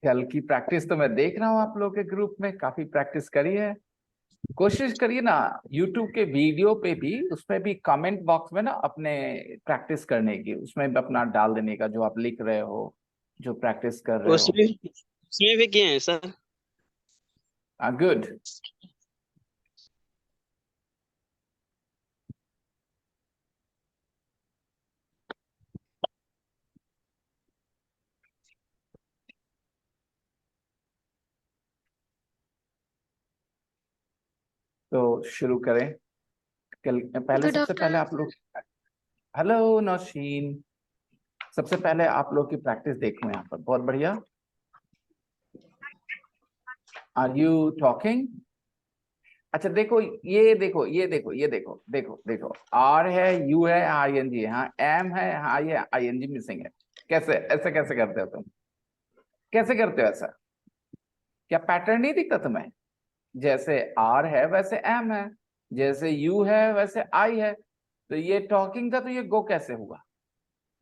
कल की प्रैक्टिस तो मैं देख रहा हूँ आप लोगों के ग्रुप में काफी प्रैक्टिस करी है। कोशिश करिए ना यूट्यूब के वीडियो पे भी, उसमें भी कमेंट बॉक्स में ना अपने प्रैक्टिस करने की, उसमें भी अपना डाल देने का जो आप लिख रहे हो, जो प्रैक्टिस कर रहे हो। उसमें उसमें भी किए हैं सर। गुड। तो शुरू करें। कल पहले गुड सबसे पहले आफ्टरनून आप लोग, सर। हेलो नौशीन, सबसे पहले आप लोग की प्रैक्टिस देखूं यहाँ पर। बहुत बढ़िया। Are you talking? अच्छा देखो, ये देखो, ये देखो, ये देखो, देखो देखो, आर है, यू है, आई एन जी है, हाँ एम है, हाँ ये आई एन जी मिसिंग है। कैसे, ऐसे कैसे करते हो तुम? कैसे करते हो ऐसा? क्या पैटर्न नहीं दिखता तुम्हें? जैसे आर है वैसे एम है, जैसे यू है वैसे आई है। तो ये टॉकिंग था, तो ये गो कैसे हुआ?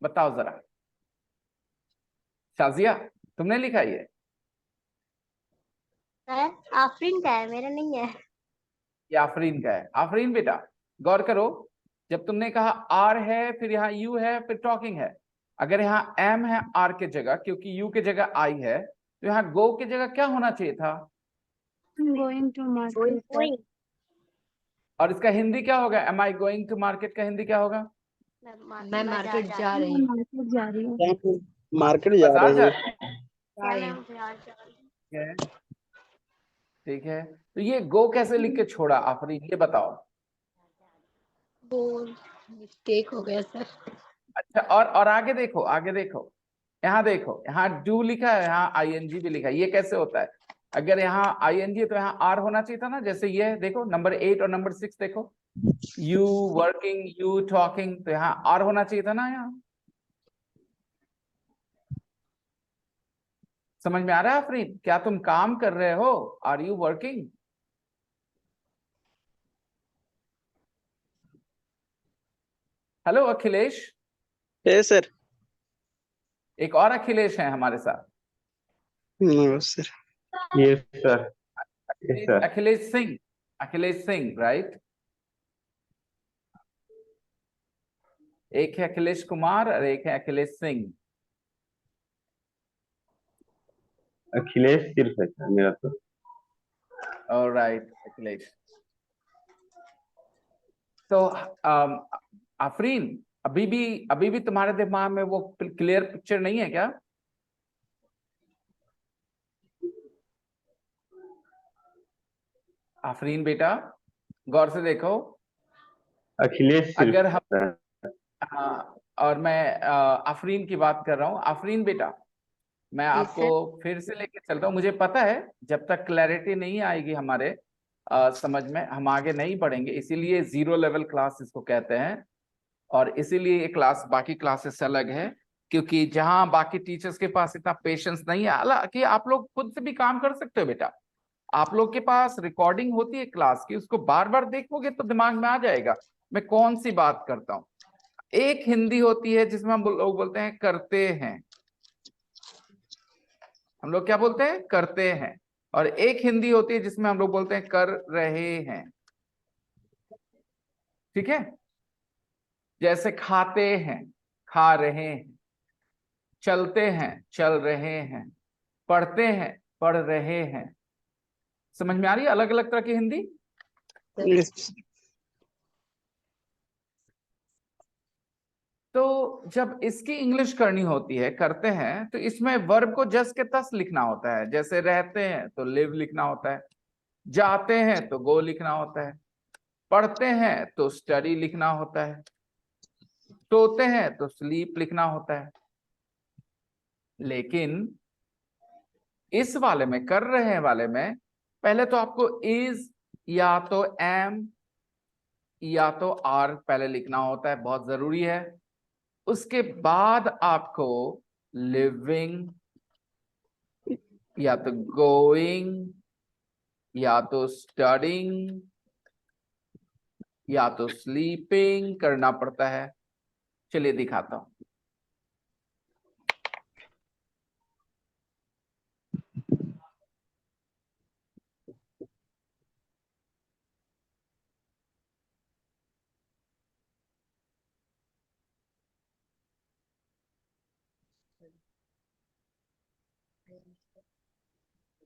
बताओ जरा। शाजिया, तुमने लिखा ये? सर आफरीन का है, मेरा नहीं है। ये आफरीन का है। आफरीन बेटा, गौर करो। जब तुमने कहा आर है, फिर यहाँ यू है, फिर टॉकिंग है, अगर यहाँ एम है आर के जगह, क्योंकि यू के जगह आई है, तो यहाँ गो की जगह क्या होना चाहिए था? Going to market. और इसका हिंदी क्या होगा? Am I going to market का हिंदी क्या होगा? मैं मार्केट जा रही हूँ। मार्केट जा रही हूँ। मार्केट जा बाजार रहे जा हैं। रहे हैं। क्या मैं बाजार जा रही हूँ। ठीक है, ठीक है। तो ये गो कैसे लिख के छोड़ा आफरीन, ये बताओ। वो मिस्टेक हो गया सर। अच्छा, और आगे देखो, आगे देखो, यहाँ देखो, यहाँ डू लिखा है, यहाँ आईएनजी भी लिखा है। ये कैसे होता है? अगर यहाँ आईएनजी है तो यहाँ आर होना चाहिए था ना। जैसे ये देखो, नंबर 8 और नंबर 6 देखो, यू वर्किंग, यू टॉकिंग, तो यहाँ आर होना चाहिए था ना यहाँ। समझ में आ रहा है आफरीन? क्या तुम काम कर रहे हो? Are you working? Hello Akhilesh. है सर। एक और अखिलेश है हमारे साथ। No sir. Yes sir. Yes sir. Akhilesh Singh, Akhilesh Singh, right. एक है अखिलेश कुमार और एक है अखिलेश सिंह। अखिलेश सिर्फ है सर मेरा तो। राइट अखिलेश। तो आफरीन, अभी भी तुम्हारे दिमाग में वो क्लियर पिक्चर नहीं है क्या? आफरीन बेटा, गौर से देखो। अखिलेश सिर्फ अगर है हम सर। और मैं आफरीन की बात कर रहा हूँ। आफरीन बेटा, मैं जी आपको सर। फिर से लेके चलता हूँ। मुझे पता है जब तक क्लैरिटी नहीं आएगी हमारे समझ में, हम आगे नहीं बढ़ेंगे। इसीलिए जीरो लेवल क्लास इसको कहते हैं, और इसीलिए ये क्लास बाकी क्लासेस से अलग है, क्योंकि जहां बाकी टीचर्स के पास इतना पेशेंस नहीं है। हालांकि आप लोग खुद से भी काम कर सकते हो बेटा। आप लोग के पास रिकॉर्डिंग होती है क्लास की, उसको बार बार देखोगे तो दिमाग में आ जाएगा मैं कौन सी बात करता हूँ। एक हिंदी होती है जिसमें हम लोग बोलते हैं करते हैं, हम लोग क्या बोलते हैं? करते हैं। और एक हिंदी होती है जिसमें हम लोग बोलते हैं कर रहे हैं। ठीक है? जैसे खाते हैं, खा रहे हैं, चलते हैं, चल रहे हैं, पढ़ते हैं, पढ़ रहे हैं। समझ में आ रही है अलग अलग तरह की हिंदी? तो जब इसकी इंग्लिश करनी होती है करते हैं, तो इसमें वर्ब को जस के तस लिखना होता है। जैसे रहते हैं तो लिव लिखना होता है, जाते हैं तो गो लिखना होता है, पढ़ते हैं तो स्टडी लिखना होता है, सोते हैं तो स्लीप लिखना होता है। लेकिन इस वाले में, कर रहे हैं वाले में, पहले तो आपको इज या तो एम या तो आर पहले लिखना होता है, बहुत जरूरी है। उसके बाद आपको लिविंग या तो गोइंग या तो स्टडिंग या तो स्लीपिंग करना पड़ता है। चलिए दिखाता हूं।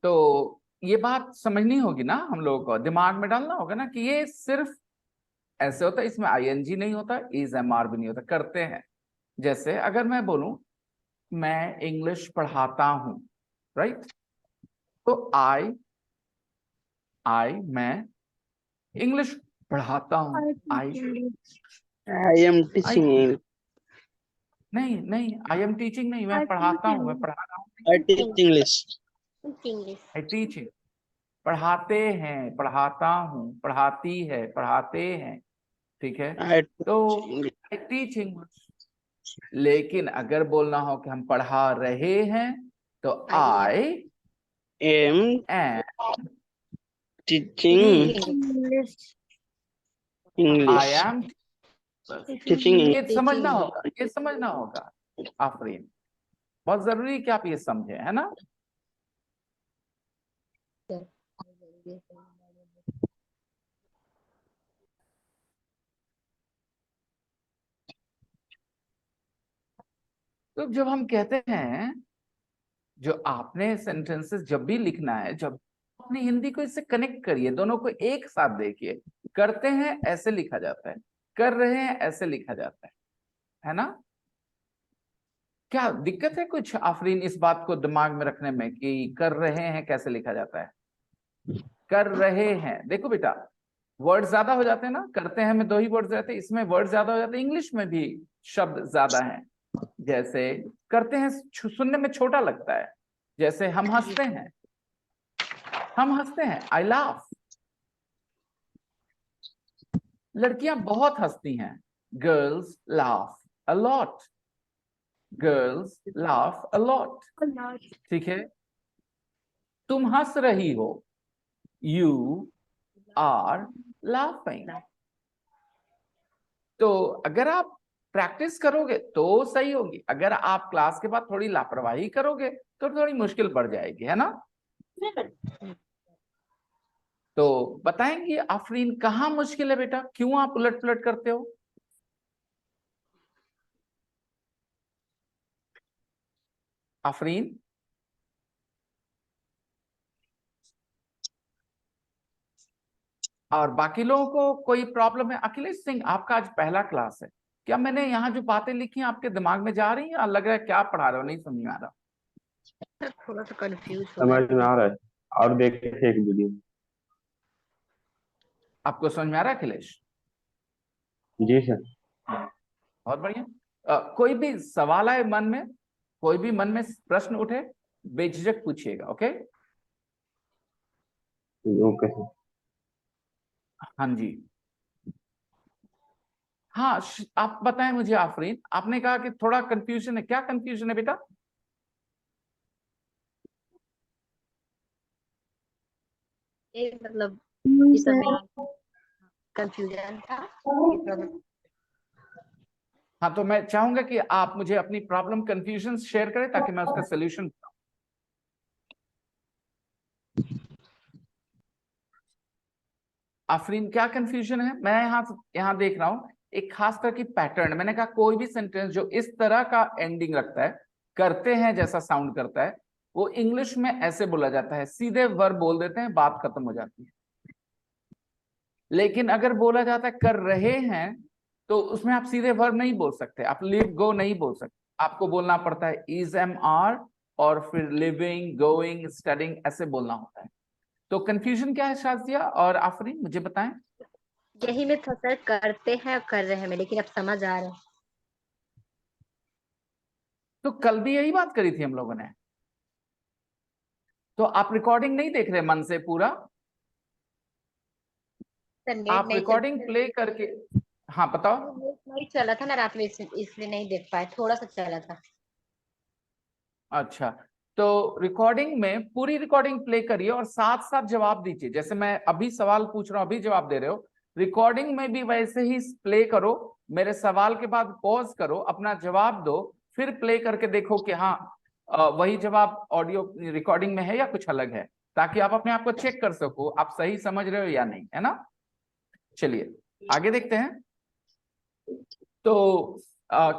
तो ये बात समझनी होगी ना, हम लोगों को दिमाग में डालना होगा ना कि ये सिर्फ ऐसे होता है, इसमें आईएनजी नहीं होता, इज एम आर भी नहीं होता, करते हैं। जैसे अगर मैं बोलूं मैं इंग्लिश पढ़ाता हूं, राइट, तो आई मैं इंग्लिश पढ़ाता हूं, आई I am teaching. नहीं नहीं, आई एम टीचिंग नहीं, मैं पढ़ाता हूं, मैं पढ़ा रहा हूं, I teach English. I teaching. पढ़ाते हैं, पढ़ाता हूं, पढ़ाती है, पढ़ाते हैं, ठीक है, I तो teach English. I teach English. लेकिन अगर बोलना हो कि हम पढ़ा रहे हैं, तो I Am am teaching English. I am, Teaching English. ये समझना होगा, ये समझना होगा आफरीन, बहुत जरूरी है कि आप ये समझे, है ना। तो जब हम कहते हैं, जो आपने सेंटेंसेस जब भी लिखना है, जब अपनी हिंदी को इससे कनेक्ट करिए, दोनों को एक साथ देखिए। करते हैं ऐसे लिखा जाता है, कर रहे हैं ऐसे लिखा जाता है ना। क्या दिक्कत है कुछ आफरीन इस बात को दिमाग में रखने में कि कर रहे हैं कैसे लिखा जाता है? कर रहे हैं, देखो बेटा, वर्ड ज्यादा हो जाते हैं ना, करते हैं में 2 ही वर्ड रहते हैं, इसमें वर्ड ज्यादा हो जाते हैं, इंग्लिश में भी शब्द ज्यादा हैं। जैसे करते हैं सुनने में छोटा लगता है, जैसे हम हंसते हैं, हम हंसते हैं, आई लाफ। लड़कियां बहुत हंसती हैं, girls laugh a lot, girls laugh a lot, ठीक है। तुम हंस रही हो, यू आर लाफिंग। तो अगर आप प्रैक्टिस करोगे तो सही होगी, अगर आप क्लास के बाद थोड़ी लापरवाही करोगे तो थोड़ी मुश्किल पड़ जाएगी, है ना। तो बताएंगे आफरीन कहाँ मुश्किल है बेटा, क्यों आप उलट पुलट करते हो? आफरीन, और बाकी लोगों को कोई प्रॉब्लम है? अखिलेश सिंह, आपका आज पहला क्लास है, क्या मैंने यहाँ जो बातें लिखी हैं आपके दिमाग में जा रही हैं? लग रहा है क्या पढ़ा रहे हो, नहीं समझ में आ रहा। थोड़ा सा कंफ्यूज हो समझ रहा में आ रहा है, और देखे थे एक वीडियो। आपको समझ में आ रहा है अखिलेश? जी सर। बहुत बढ़िया। कोई भी सवाल आए मन में, कोई भी मन में प्रश्न उठे, बेझिझक पूछिएगा, ओके। Okay sir. हाँ जी, हाँ, आप बताएं मुझे आफरीन, आपने कहा कि थोड़ा कंफ्यूजन है, क्या कंफ्यूजन है बेटा? है, मतलब ये सब में कंफ्यूजन था कि प्रॉब्लम। हाँ, तो मैं चाहूंगा कि आप मुझे अपनी प्रॉब्लम कंफ्यूजन शेयर करें ताकि मैं उसका सोल्यूशन। आफरीन क्या कंफ्यूजन है? मैं यहाँ देख रहा हूं एक खास तरह की पैटर्न। मैंने कहा कोई भी सेंटेंस जो इस तरह का एंडिंग रखता है, करते हैं जैसा साउंड करता है, वो इंग्लिश में ऐसे बोला जाता है, सीधे वर्ब बोल देते हैं, बात खत्म हो जाती है। लेकिन अगर बोला जाता है कर रहे हैं, तो उसमें आप सीधे वर्ब नहीं बोल सकते, आप लिव गो नहीं बोल सकते, आपको बोलना पड़ता है इज एम आर, और फिर लिविंग, गोइंग, स्टडिंग, ऐसे बोलना होता है। तो कंफ्यूजन क्या है शाजिया और आफरीन, मुझे बताएं। यही में था सर, करते हैं और कर रहे हैं में, लेकिन अब समझ आ रहा है। तो कल भी यही बात करी थी हम लोगों ने। तो आप रिकॉर्डिंग नहीं देख रहे मन से पूरा? सर नेट आप नहीं रिकॉर्डिंग प्ले करके, हाँ बताओ। नेट नहीं चला था ना रात में, इसलिए नहीं देख पाए, थोड़ा सा चला था। अच्छा, तो रिकॉर्डिंग में पूरी रिकॉर्डिंग प्ले करिए और साथ साथ जवाब दीजिए। जैसे मैं अभी सवाल पूछ रहा हूं, अभी जवाब दे रहे हो, रिकॉर्डिंग में भी वैसे ही प्ले करो। मेरे सवाल के बाद पॉज करो, अपना जवाब दो, फिर प्ले करके देखो कि हाँ वही जवाब ऑडियो रिकॉर्डिंग में है या कुछ अलग है, ताकि आप अपने आप को चेक कर सको आप सही समझ रहे हो या नहीं, है ना। चलिए आगे देखते हैं। तो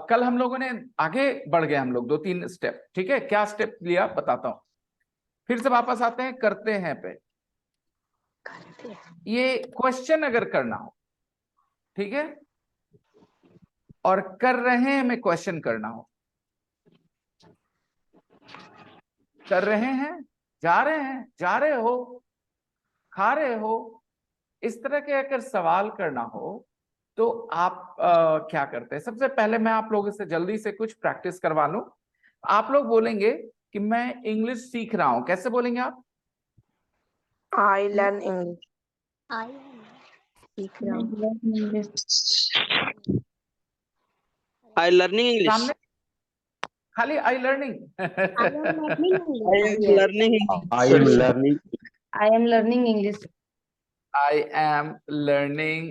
कल हम लोगों ने आगे बढ़ गए हम लोग 2-3 स्टेप, ठीक है। क्या स्टेप लिया बताता हूं। फिर से वापस आते हैं करते हैं पे। करते हैं। ये क्वेश्चन अगर करना हो, ठीक है, और कर रहे हैं में क्वेश्चन करना हो, कर रहे हैं, जा रहे हो, खा रहे हो, इस तरह के अगर सवाल करना हो तो आप क्या करते हैं? सबसे पहले मैं आप लोगों से जल्दी से कुछ प्रैक्टिस करवा लूं। आप लोग बोलेंगे कि मैं इंग्लिश सीख रहा हूं, कैसे बोलेंगे आप? I learn English. आई सीख रहा हूँ। I learning English. सामने खाली आई learning. I am Yes. learning I am English. learning. I am learning English. I am learning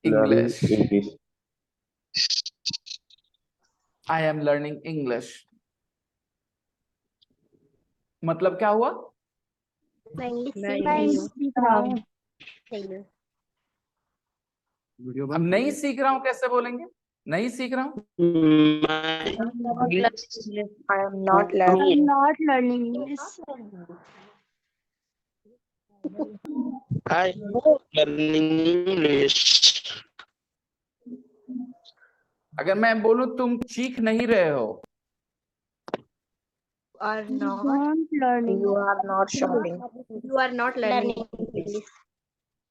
Learning English. English. I am learning English मतलब क्या हुआ? मैं इंग्लिश मैं सीख रही हूँ। सीख रहा हूँ। सही है। अब नहीं सीख रहा हूं कैसे बोलेंगे? नहीं सीख रहा हूं। My I am not learning. not learning English. I learning English. अगर मैं बोलूं तुम चीख नहीं रहे हो, Are not. Not learning. You are not shouting. You are not learning English.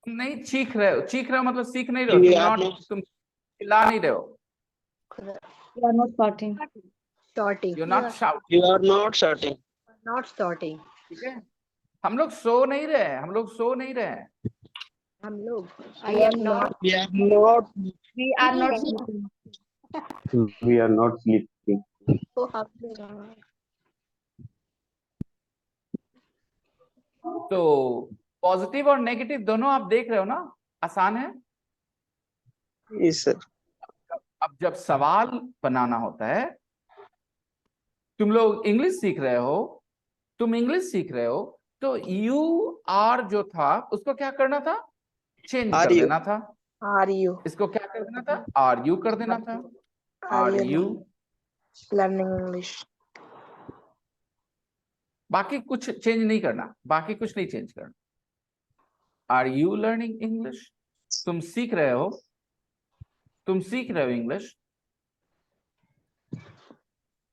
तुम नहीं चीख रहे हो, चीख रहे हो मतलब सीख नहीं रहे हो, You तुम are नॉट, not- तुम चिल्ला नहीं रहे हो, You are not shouting. Shouting. You not shout, You are not shouting. Not shouting. ठीक है। हम लोग सो नहीं रहे हैं, हम लोग सो नहीं रहे हैं। हम लोग I We are am not. We are not. We are not sleeping. We are not sleeping. तो हम लोग तो पॉजिटिव और नेगेटिव दोनों आप देख रहे हो ना, आसान है। Yes, sir. अब जब सवाल बनाना होता है, तुम लोग इंग्लिश सीख रहे हो, तुम इंग्लिश सीख रहे हो, तो यू आर जो था उसको क्या करना था? चेंज Are कर you? देना था। Are you? इसको क्या कर देना था? आर यू कर देना था। Are are you you, learning English? बाकी कुछ चेंज नहीं करना, बाकी कुछ नहीं चेंज करना। Are you learning English? तुम सीख रहे हो, तुम सीख रहे हो इंग्लिश।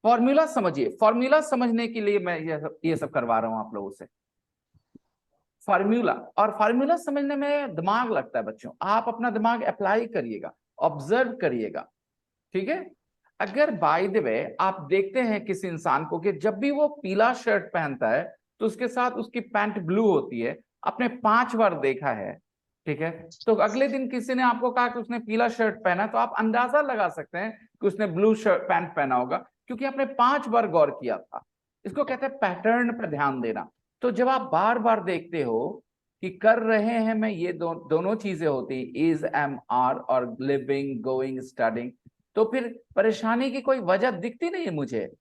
फॉर्मूला समझिए, फॉर्मूला समझने के लिए मैं ये सब करवा रहा हूं आप लोगों से। फार्मूला, और फार्मूला समझने में दिमाग लगता है बच्चों, आप अपना दिमाग अप्लाई करिएगा, ऑब्जर्व करिएगा, ठीक है। अगर बाय द वे आप देखते हैं किसी इंसान को कि जब भी वो पीला शर्ट पहनता है तो उसके साथ उसकी पैंट ब्लू होती है, आपने 5 बार देखा है, ठीक है, तो अगले दिन किसी ने आपको कहा कि उसने पीला शर्ट पहना, तो आप अंदाजा लगा सकते हैं कि उसने ब्लू शर्ट पैंट पहना होगा, क्योंकि आपने 5 बार गौर किया था। इसको कहते हैं पैटर्न पर ध्यान देना। तो जब आप बार बार देखते हो कि कर रहे हैं में ये दोनों चीजें होती, इज, एम, आर, और लिविंग, गोइंग, स्टडिंग, तो फिर परेशानी की कोई वजह दिखती नहीं है मुझे।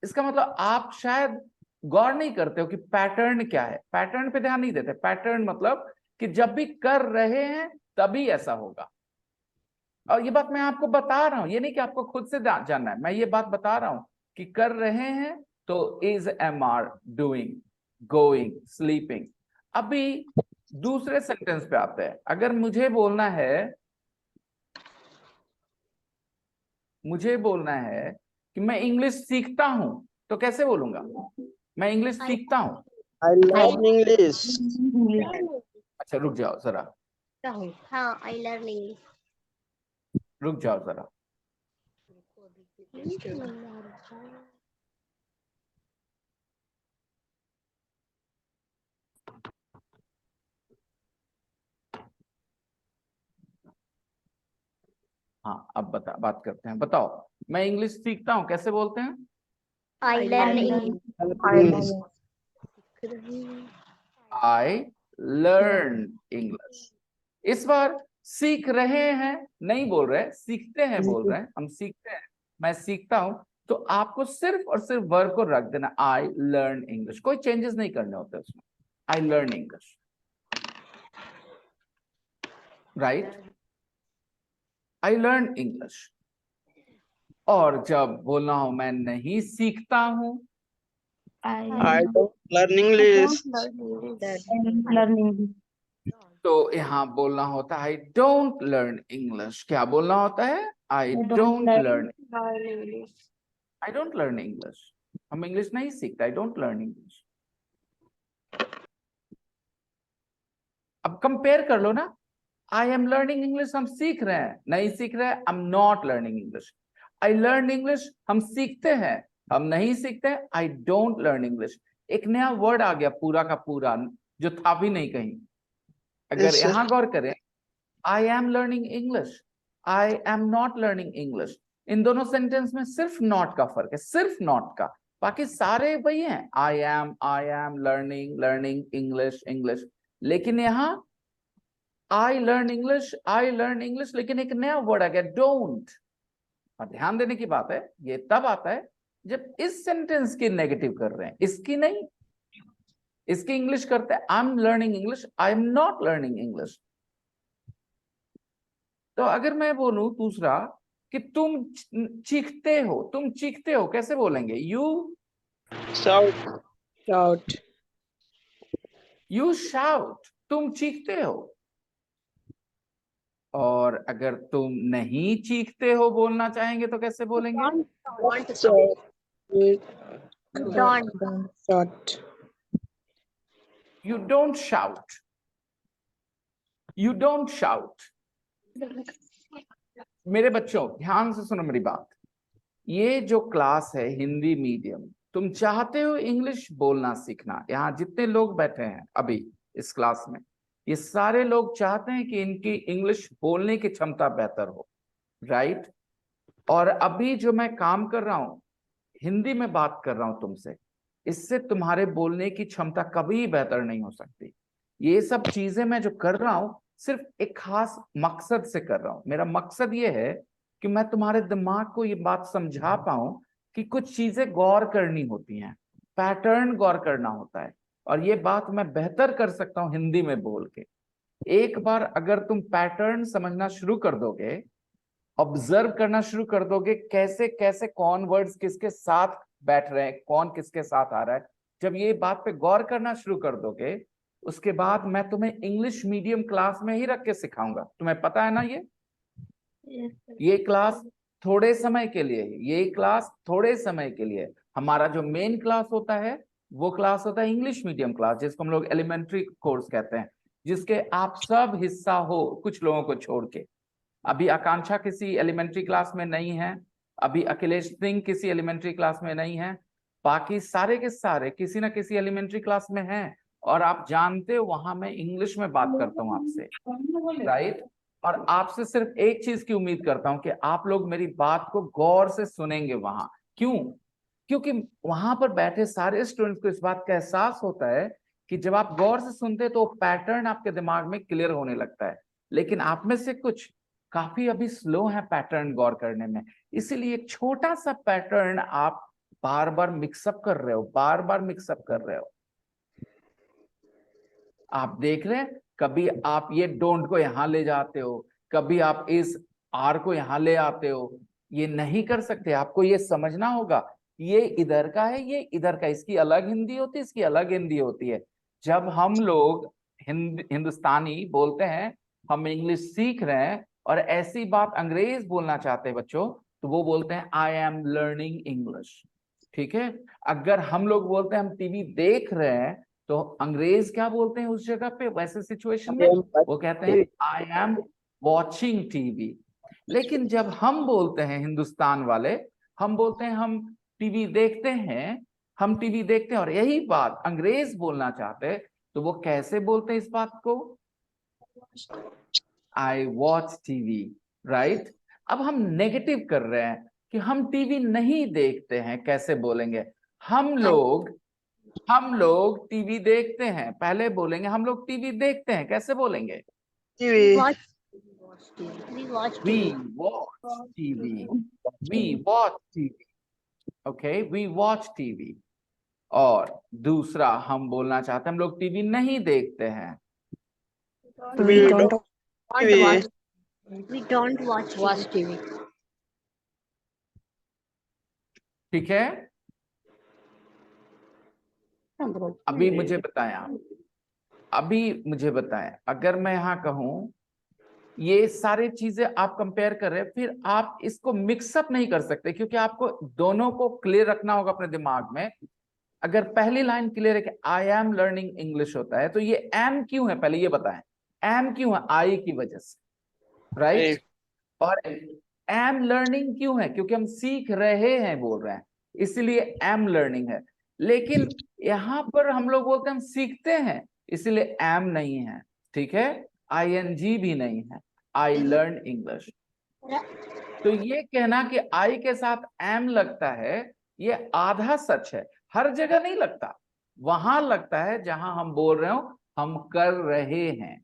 इसका मतलब आप शायद गौर नहीं करते हो कि पैटर्न क्या है, पैटर्न पे ध्यान नहीं देते। पैटर्न मतलब कि जब भी कर रहे हैं तभी ऐसा होगा। और ये बात मैं आपको बता रहा हूं, ये नहीं कि आपको खुद से जानना है, मैं ये बात बता रहा हूं कि कर रहे हैं तो is, am, are, doing, going, sleeping. अभी दूसरे सेंटेंस पे आते हैं। अगर मुझे बोलना है कि मैं इंग्लिश सीखता हूं, तो कैसे बोलूंगा? मैं इंग्लिश सीखता हूं। I learn English. अच्छा रुक जाओ जरा, हाँ I learn English. रुक जाओ जरा। हाँ अब बात करते हैं। बताओ, मैं इंग्लिश सीखता हूं कैसे बोलते हैं? I learn English. I learn. I learn English. इस बार सीख रहे हैं नहीं बोल रहे, सीखते हैं बोल रहे हैं, हम सीखते हैं, मैं सीखता हूं। तो आपको सिर्फ और सिर्फ वर्ब को रख देना, आई लर्न इंग्लिश, कोई चेंजेस नहीं करने होते उसमें। I learn English, right, I learn I don't learn English. Learning. तो यहाँ बोलना होता है आई डोंट लर्न इंग्लिश। क्या बोलना होता है? I don't learn, I don't learn English. हम इंग्लिश नहीं सीखते, आई डोंट लर्न इंग्लिश। अब कंपेयर कर लो ना, आई एम लर्निंग इंग्लिश हम सीख रहे हैं, नहीं सीख रहे हैं आई am not learning English. I learn English हम सीखते हैं, हम नहीं सीखते हैं आई डोंट लर्न इंग्लिश। एक नया वर्ड आ गया पूरा का पूरा जो था भी नहीं कहीं। अगर Yes, sir. यहाँ गौर करें, I am learning English, I am not learning English, इन दोनों सेंटेंस में सिर्फ नॉट का फर्क है, सिर्फ नॉट का, बाकी सारे वही हैं। आई am learning, learning English, English. लेकिन यहाँ आई लर्न इंग्लिश, लेकिन एक नया वर्ड आ गया डोंट। और ध्यान देने की बात है, ये तब आता है जब इस सेंटेंस की नेगेटिव कर रहे हैं, इसकी नहीं। इसकी इंग्लिश करते हैं आई am learning English, I am not learning English. तो अगर मैं बोलूं दूसरा कि तुम चीखते हो, तुम चीखते हो कैसे बोलेंगे? Shout. Shout. यू शाउट, तुम चीखते हो। और अगर तुम नहीं चीखते हो बोलना चाहेंगे तो कैसे बोलेंगे? Shout. Don't. Shout. You don't shout. You don't shout. मेरे बच्चों ध्यान से सुनो मेरी बात। ये जो क्लास है हिंदी मीडियम, तुम चाहते हो इंग्लिश बोलना सीखना। यहाँ जितने लोग बैठे हैं अभी इस क्लास में, ये सारे लोग चाहते हैं कि इनकी इंग्लिश बोलने की क्षमता बेहतर हो, राइट? और अभी जो मैं काम कर रहा हूँ, हिंदी में बात कर रहा हूं तुमसे, इससे तुम्हारे बोलने की क्षमता कभी बेहतर नहीं हो सकती। ये सब चीजें मैं जो कर रहा हूं सिर्फ एक खास मकसद से कर रहा हूं। मेरा मकसद ये है कि मैं तुम्हारे दिमाग को ये बात समझा पाऊं कि कुछ चीजें गौर करनी होती हैं, पैटर्न गौर करना होता है, और ये बात मैं बेहतर कर सकता हूं हिंदी में बोल के। एक बार अगर तुम पैटर्न समझना शुरू कर दोगे, ऑब्जर्व करना शुरू कर दोगे कैसे कैसे कौन वर्ड्स किसके साथ बैठ रहे हैं, कौन किसके साथ आ रहा है, जब ये बात पे गौर करना शुरू कर दोगे, उसके बाद मैं तुम्हें इंग्लिश मीडियम क्लास में ही रख के सिखाऊंगा। तुम्हें पता है ना ये क्लास थोड़े समय के लिए है, ये क्लास थोड़े समय के लिए। हमारा जो मेन क्लास होता है वो क्लास होता है इंग्लिश मीडियम क्लास, जिसको हम लोग एलिमेंट्री कोर्स कहते हैं, जिसके आप सब हिस्सा हो कुछ लोगों को छोड़ के। अभी आकांक्षा किसी एलिमेंट्री क्लास में नहीं है, अभी अखिलेश सिंह किसी एलिमेंट्री क्लास में नहीं है, बाकी सारे के सारे किसी ना किसी एलिमेंट्री क्लास में हैं। और आप जानते हो वहां मैं इंग्लिश में बात करता हूं आपसे, राइट? और आपसे सिर्फ एक चीज की उम्मीद करता हूं कि आप लोग मेरी बात को गौर से सुनेंगे वहां। क्यों? क्योंकि वहां पर बैठे सारे स्टूडेंट्स को इस बात का एहसास होता है कि जब आप गौर से सुनते तो पैटर्न आपके दिमाग में क्लियर होने लगता है। लेकिन आप में से कुछ काफी अभी स्लो है पैटर्न गौर करने में, इसीलिए एक छोटा सा पैटर्न आप बार बार मिक्सअप कर रहे हो, बार बार मिक्सअप कर रहे हो। आप देख रहे हैं, कभी आप ये डोंट को यहां ले जाते हो, कभी आप इस आर को यहां ले आते हो। ये नहीं कर सकते, आपको ये समझना होगा ये इधर का है, ये इधर का, इसकी अलग हिंदी होती है, इसकी अलग हिंदी होती है। जब हम लोग हिंदुस्तानी बोलते हैं, हम इंग्लिश सीख रहे हैं और ऐसी बात अंग्रेज बोलना चाहते हैं बच्चों, तो वो बोलते हैं आई एम लर्निंग इंग्लिश, ठीक है? अगर हम लोग बोलते हैं हम टीवी देख रहे हैं, तो अंग्रेज क्या बोलते हैं उस जगह पे वैसे सिचुएशन में? वो कहते हैं आई एम वॉचिंग टीवी। लेकिन जब हम बोलते हैं हिंदुस्तान वाले, हम बोलते हैं हम टीवी देखते हैं, हम टीवी देखते हैं, और यही बात अंग्रेज बोलना चाहते हैं, तो वो कैसे बोलते हैं इस बात को? I watch TV, right? अब हम नेगेटिव कर रहे हैं कि हम टीवी नहीं देखते हैं, कैसे बोलेंगे? हम लोग टीवी देखते हैं, पहले बोलेंगे हम लोग टीवी देखते हैं, कैसे बोलेंगे? TV. We watch We TV. watch TV. We watch TV. Okay, we watch TV. और दूसरा हम बोलना चाहते हैं हम लोग टीवी नहीं देखते हैं। We don't TV. We don't watch TV. ठीक है? अभी मुझे बताएं आप, अभी मुझे बताएं, अगर मैं यहाँ कहूं ये सारी चीजें आप कंपेयर कर रहे हैं, फिर आप इसको मिक्सअप नहीं कर सकते, क्योंकि आपको दोनों को क्लियर रखना होगा अपने दिमाग में। अगर पहली लाइन क्लियर है कि आई एम लर्निंग इंग्लिश होता है, तो ये एम क्यों है, पहले ये बताएं, एम क्यों है, आई की वजह से, राइट। और एम लर्निंग क्यों है, क्योंकि हम सीख रहे हैं बोल रहे हैं, इसलिए एम लर्निंग है। लेकिन यहां पर हम लोग बोलते हैं हम सीखते हैं, इसलिए एम नहीं है, ठीक है, आईएनजी भी नहीं है, आई लर्न इंग्लिश। तो ये कहना कि आई के साथ एम लगता है, ये आधा सच है, हर जगह नहीं लगता, वहां लगता है जहां हम बोल रहे हो हम कर रहे हैं,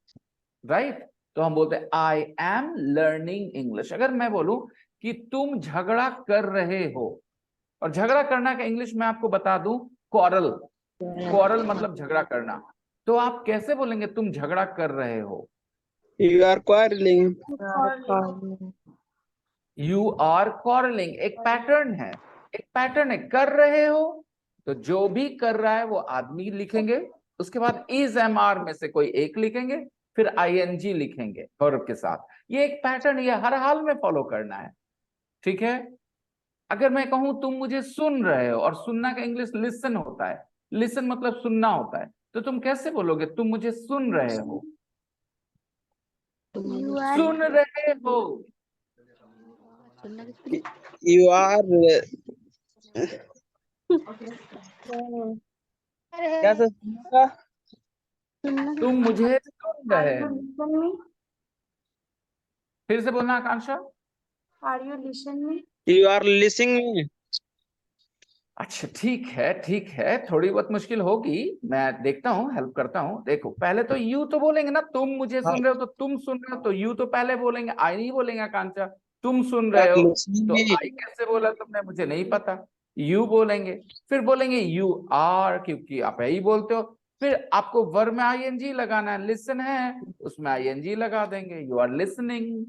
राइट। तो हम बोलते हैं आई एम लर्निंग इंग्लिश। अगर मैं बोलूं कि तुम झगड़ा कर रहे हो, और झगड़ा करना का इंग्लिश में आपको बता दूं, क्वारल, क्वारल मतलब झगड़ा करना, तो आप कैसे बोलेंगे तुम झगड़ा कर रहे हो? You are quarreling. You are quarrelling, एक पैटर्न है, एक पैटर्न है, कर रहे हो, तो जो भी कर रहा है वो आदमी लिखेंगे, उसके बाद इज एम आर में से कोई एक लिखेंगे, फिर आईएनजी लिखेंगे वर्ब के साथ। ये एक पैटर्न, ये हर हाल में फॉलो करना है, ठीक है। अगर मैं कहूं तुम मुझे सुन रहे हो, और सुनना का इंग्लिश लिसन होता है, लिसन मतलब सुनना होता है, तो तुम कैसे बोलोगे तुम मुझे सुन रहे हो? सुन रहे हो, You are. क्या सर? तुम मुझे सुन रहे हो। फिर से बोलना आकांक्षा। Are you listening? You are listening. अच्छा ठीक है, ठीक है, थोड़ी बहुत मुश्किल होगी, मैं देखता हूँ, हेल्प करता हूँ। देखो पहले तो यू तो बोलेंगे ना, तुम मुझे सुन रहे हो, तो तुम सुन रहे हो, तो यू तो पहले बोलेंगे, आई नहीं बोलेंगे आकांक्षा। तुम सुन रहे हो, तो आई कैसे बोला तुमने, मुझे नहीं पता, यू बोलेंगे। फिर बोलेंगे यू आर, क्योंकि आप यही बोलते हो। फिर आपको वर्ब में आईएनजी लगाना है, लिसन है, उसमें आईएनजी लगा देंगे, यू आर लिसनिंग।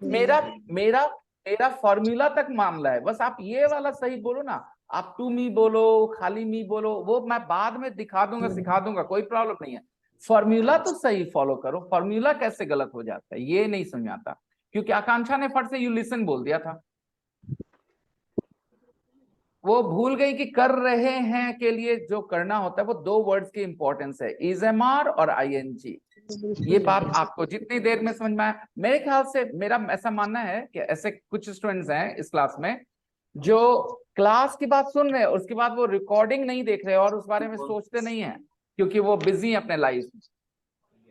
मेरा मेरा मेरा फॉर्मूला तक मामला है, बस आप ये वाला सही बोलो ना। आप टू मी बोलो, खाली मी बोलो, वो मैं बाद में दिखा दूंगा, सिखा दूंगा, कोई प्रॉब्लम नहीं है। फॉर्मूला तो सही फॉलो करो, फॉर्मूला कैसे गलत हो जाता है ये नहीं समझ आता, क्योंकि आकांक्षा ने फट से यू लिसन बोल दिया था, वो भूल गई कि कर रहे हैं के लिए जो करना होता है वो दो वर्ड्स की इंपॉर्टेंस है, इज एम आर और आईएनजी। ये बात आपको जितनी देर में समझ में आया, मेरे ख्याल से मेरा ऐसा मानना है कि ऐसे कुछ स्टूडेंट्स हैं इस क्लास में जो क्लास की बात सुन रहे हैं, उसके बाद वो रिकॉर्डिंग नहीं देख रहे और उस बारे में सोचते नहीं है, क्योंकि वो बिजी है अपने लाइफ में।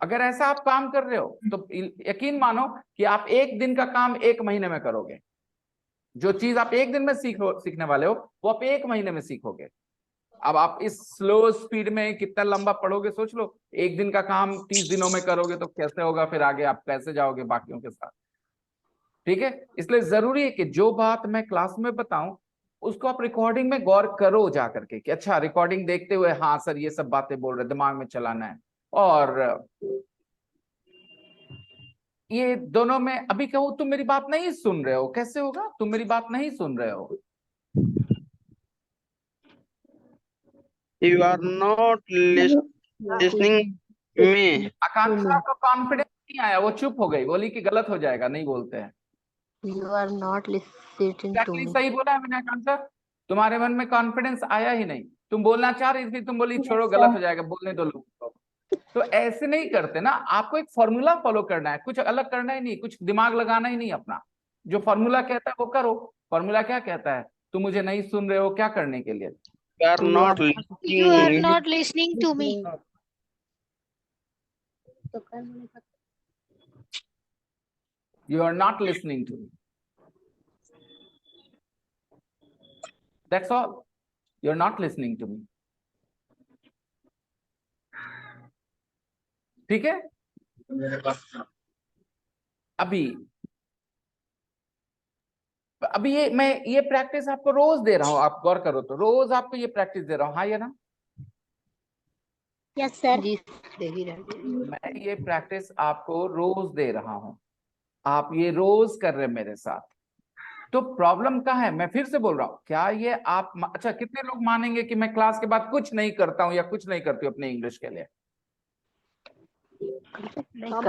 अगर ऐसा आप काम कर रहे हो तो यकीन मानो कि आप एक दिन का काम एक महीने में करोगे, जो चीज आप एक दिन में सीखने वाले हो वो आप एक महीने में सीखोगे। अब आप इस स्लो स्पीड में कितना लंबा पढ़ोगे सोच लो, एक दिन का काम 30 दिनों में करोगे तो कैसे होगा, फिर आगे आप कैसे जाओगे बाकियों के साथ, ठीक है। इसलिए जरूरी है कि जो बात मैं क्लास में बताऊं उसको आप रिकॉर्डिंग में गौर करो जा करके, कि अच्छा रिकॉर्डिंग देखते हुए हाँ सर ये सब बातें बोल रहे, दिमाग में चलाना है। और ये दोनों में अभी कहूं तुम मेरी बात नहीं सुन रहे हो, कैसे होगा, तुम मेरी बात नहीं सुन रहे हो? You are not listening me. आकांक्षा को कॉन्फिडेंस नहीं आया, वो चुप हो गई, बोली कि गलत हो जाएगा, नहीं बोलते हैं। You are not listening to Exactly me. सही बोला है मैंने आकांक्षा, तुम्हारे मन में कॉन्फिडेंस आया ही नहीं, तुम बोलना चाह रही थी, तुम बोली छोड़ो गलत हो जाएगा, बोलने दो लोगों को। तो ऐसे नहीं करते ना, आपको एक फॉर्मूला फॉलो करना है, कुछ अलग करना ही नहीं, कुछ दिमाग लगाना ही नहीं अपना, जो फॉर्मूला कहता है वो करो। फॉर्मूला क्या कहता है, तुम मुझे नहीं सुन रहे हो, क्या करने के लिए? You are not You are listening. not listening to me. You are not listening to me. That's all. You're not listening to me. ठीक है। अभी मैं ये प्रैक्टिस आपको रोज दे रहा हूं, आप गौर करो तो रोज आपको ये प्रैक्टिस दे रहा हूं, हाँ या ना? Yes, sir. जी दे ही रहे हैं। मैं ये प्रैक्टिस आपको रोज दे रहा हूं, आप ये रोज कर रहे हैं मेरे साथ, तो प्रॉब्लम कहाँ है? मैं फिर से बोल रहा हूँ, क्या ये आप अच्छा कितने लोग मानेंगे कि मैं क्लास के बाद कुछ नहीं करता हूँ या कुछ नहीं करती हूँ अपने इंग्लिश के लिए?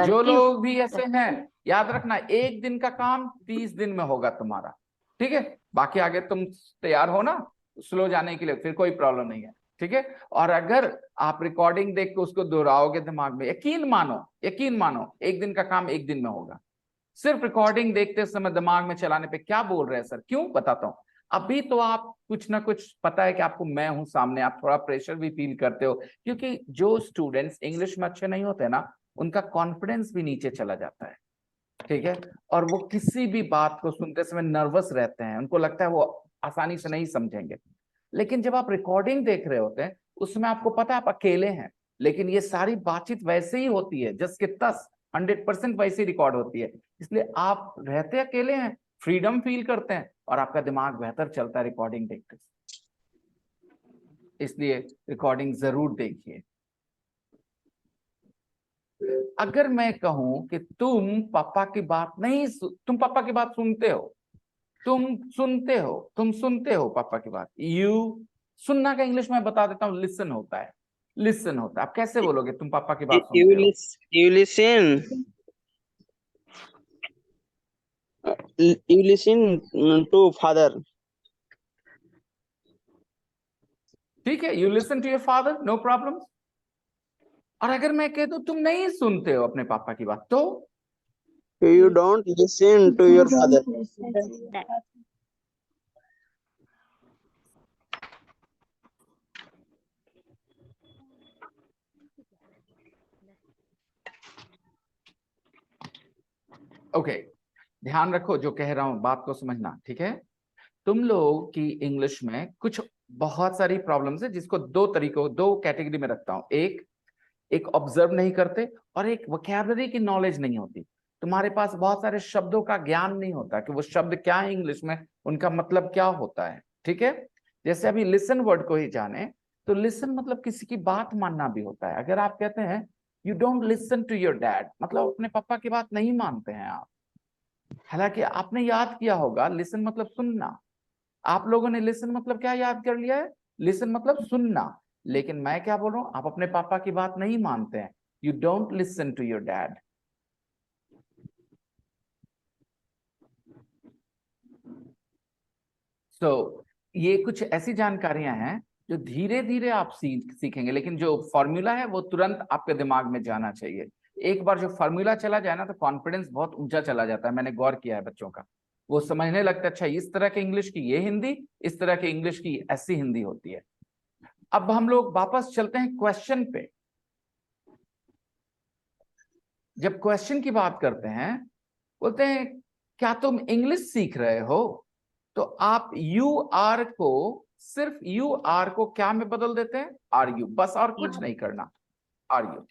जो लोग भी ऐसे हैं, याद रखना, एक दिन का काम 30 दिन में होगा तुम्हारा, ठीक है? बाकी आगे तुम तैयार हो ना स्लो जाने के लिए, फिर कोई प्रॉब्लम नहीं है, ठीक है? और अगर आप रिकॉर्डिंग देख के उसको दोहराओगे दिमाग में, यकीन मानो एक दिन का काम एक दिन में होगा। सिर्फ रिकॉर्डिंग देखते समय दिमाग में चलाने पे क्या बोल रहे हैं सर, क्यों बताता हूँ। अभी तो आप कुछ ना कुछ पता है कि आपको मैं हूं सामने, आप थोड़ा प्रेशर भी फील करते हो, क्योंकि जो स्टूडेंट्स इंग्लिश में अच्छे नहीं होते ना, उनका कॉन्फिडेंस भी नीचे चला जाता है, ठीक है? और वो किसी भी बात को सुनते समय नर्वस रहते हैं, उनको लगता है वो आसानी से नहीं समझेंगे। लेकिन जब आप रिकॉर्डिंग देख रहे होते हैं, उसमें आपको पता है आप अकेले हैं, लेकिन ये सारी बातचीत वैसे ही होती है, जस के तस 100% वैसे ही रिकॉर्ड होती है। इसलिए आप रहते अकेले हैं, फ्रीडम फील करते हैं, और आपका दिमाग बेहतर चलता है रिकॉर्डिंग देखते। इसलिए रिकॉर्डिंग जरूर देखिए। अगर मैं कहूं कि तुम पापा की बात नहीं तुम पापा की बात सुनते हो, तुम सुनते हो पापा की बात, सुनना का इंग्लिश में बता देता हूं, लिसन होता है, लिसन होता है। आप कैसे बोलोगे तुम पापा की बात सुनते हो? You listen. You listen to father. ठीक है, you listen to your father, no problem. और अगर मैं कह दूं तुम नहीं सुनते हो अपने पापा की बात, तो You don't listen to your father. Okay, ध्यान रखो जो कह रहा हूं, बात को समझना, ठीक है? तुम लोग की इंग्लिश में कुछ बहुत सारी प्रॉब्लम्स है, जिसको दो कैटेगरी में रखता हूं। एक ऑब्जर्व नहीं करते, और एक वोकैबुलरी की नॉलेज नहीं होती। तुम्हारे पास बहुत सारे शब्दों का ज्ञान नहीं होता कि वो शब्द क्या है इंग्लिश में, उनका मतलब क्या होता है, ठीक है? जैसे अभी लिसन वर्ड को ही जाने, तो लिसन मतलब किसी की बात मानना भी होता है। अगर आप कहते हैं you don't listen to your dad, मतलब अपने पापा की बात नहीं मानते हैं आप। हालांकि आपने याद किया होगा लिसन मतलब सुनना, आप लोगों ने लिसन मतलब क्या याद कर लिया है? लिसन मतलब सुनना। लेकिन मैं क्या बोल रहा हूं, आप अपने पापा की बात नहीं मानते हैं, you don't listen to your dad. So ये कुछ ऐसी जानकारियां हैं जो धीरे धीरे आप सीखेंगे, लेकिन जो फॉर्मूला है वो तुरंत आपके दिमाग में जाना चाहिए। एक बार जो फॉर्मूला चला जाए ना, तो कॉन्फिडेंस बहुत ऊंचा चला जाता है। मैंने गौर किया है बच्चों का, वो समझने लगता है अच्छा इस तरह के इंग्लिश की ये हिंदी, इस तरह के इंग्लिश की ऐसी हिंदी होती है। अब हम लोग वापस चलते हैं क्वेश्चन पे। जब क्वेश्चन की बात करते हैं, बोलते हैं क्या तुम इंग्लिश सीख रहे हो, तो आप यू आर को, सिर्फ यू आर को क्या में बदल देते हैं? आर यू, बस, और कुछ नहीं करना, आर यू।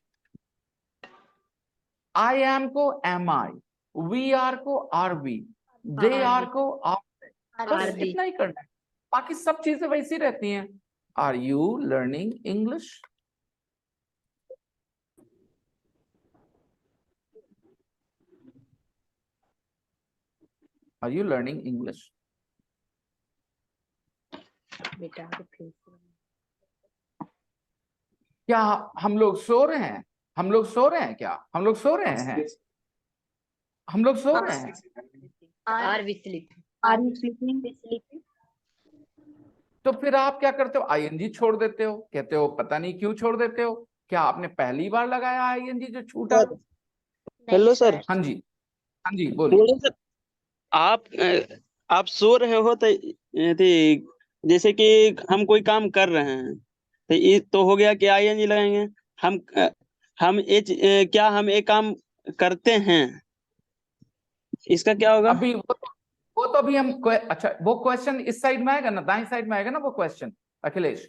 आई एम को एम आई, वी आर को आर वी, दे आर को आर, बस इतना ही करना है, बाकी सब चीजें वैसी रहती हैं। Are you learning English? Are you learning English? बेटा क्या हम लोग सो रहे हैं? हम लोग सो रहे हैं क्या? हम लोग सो रहे हैं? हम लोग सो रहे हैं? Are we sleep, Are you sleeping? तो फिर आप क्या करते हो? आईएनजी छोड़ देते हो, कहते हो पता नहीं क्यों छोड़ देते हो। क्या आपने पहली बार लगाया आईएनजी जो छूटा? Hello sir. हाँ जी, हाँ जी, बोलिए। बोलो सर। आप सो रहे हो तो जैसे कि हम कोई काम कर रहे हैं, तो ये तो हो गया कि आईएनजी लगाएंगे। क्या हम एक काम करते हैं, इसका क्या होगा? अभी वो तो अभी हम अच्छा, वो क्वेश्चन इस साइड में आएगा ना, दाएं साइड में आएगा ना वो क्वेश्चन, अखिलेश।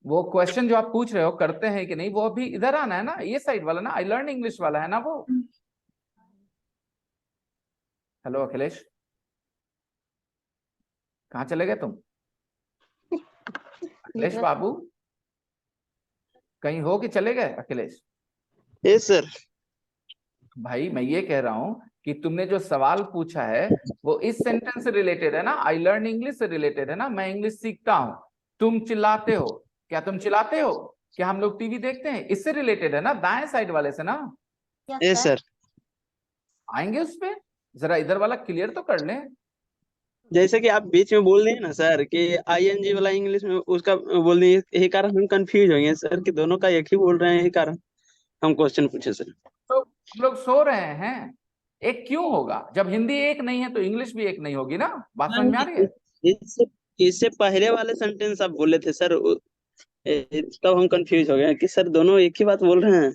वो क्वेश्चन जो आप पूछ रहे हो करते हैं कि नहीं, वो अभी इधर आना है ना, ये साइड वाला ना, आई लर्न इंग्लिश वाला है ना वो। हेलो अखिलेश, कहाँ चले गए तुम? अखिलेश बाबू, कहीं हो कि चले गए अखिलेश? Yes sir. भाई मैं ये कह रहा हूँ कि तुमने जो सवाल पूछा है वो इस सेंटेंस से रिलेटेड है ना, आई लर्न इंग्लिश से रिलेटेड है ना, मैं इंग्लिश सीखता हूँ। तुम चिल्लाते हो, क्या तुम चिल्लाते हो? क्या हम लोग टीवी देखते हैं? इससे रिलेटेड है ना, दाएं साइड वाले से ना। Yes sir. आएंगे उस पे, जरा इधर वाला क्लियर तो कर लें। जैसे कि आप बीच में बोल दिए ना सर कि आईएनजी वाला इंग्लिश में उसका बोल दिए, यही कारण हम कंफ्यूज हो गए सर कि दोनों का एक ही बोल रहे हैं, यही कारण हम क्वेश्चन पूछे सर। तो हम लोग सो रहे हैं, एक क्यों होगा? जब हिंदी एक नहीं है तो इंग्लिश भी एक नहीं होगी ना। बात समझ में आ रही है? इससे इससे पहले वाले सेंटेंस आप बोले थे सर, तब हम कंफ्यूज हो गए कि सर दोनों एक ही बात बोल रहे हैं।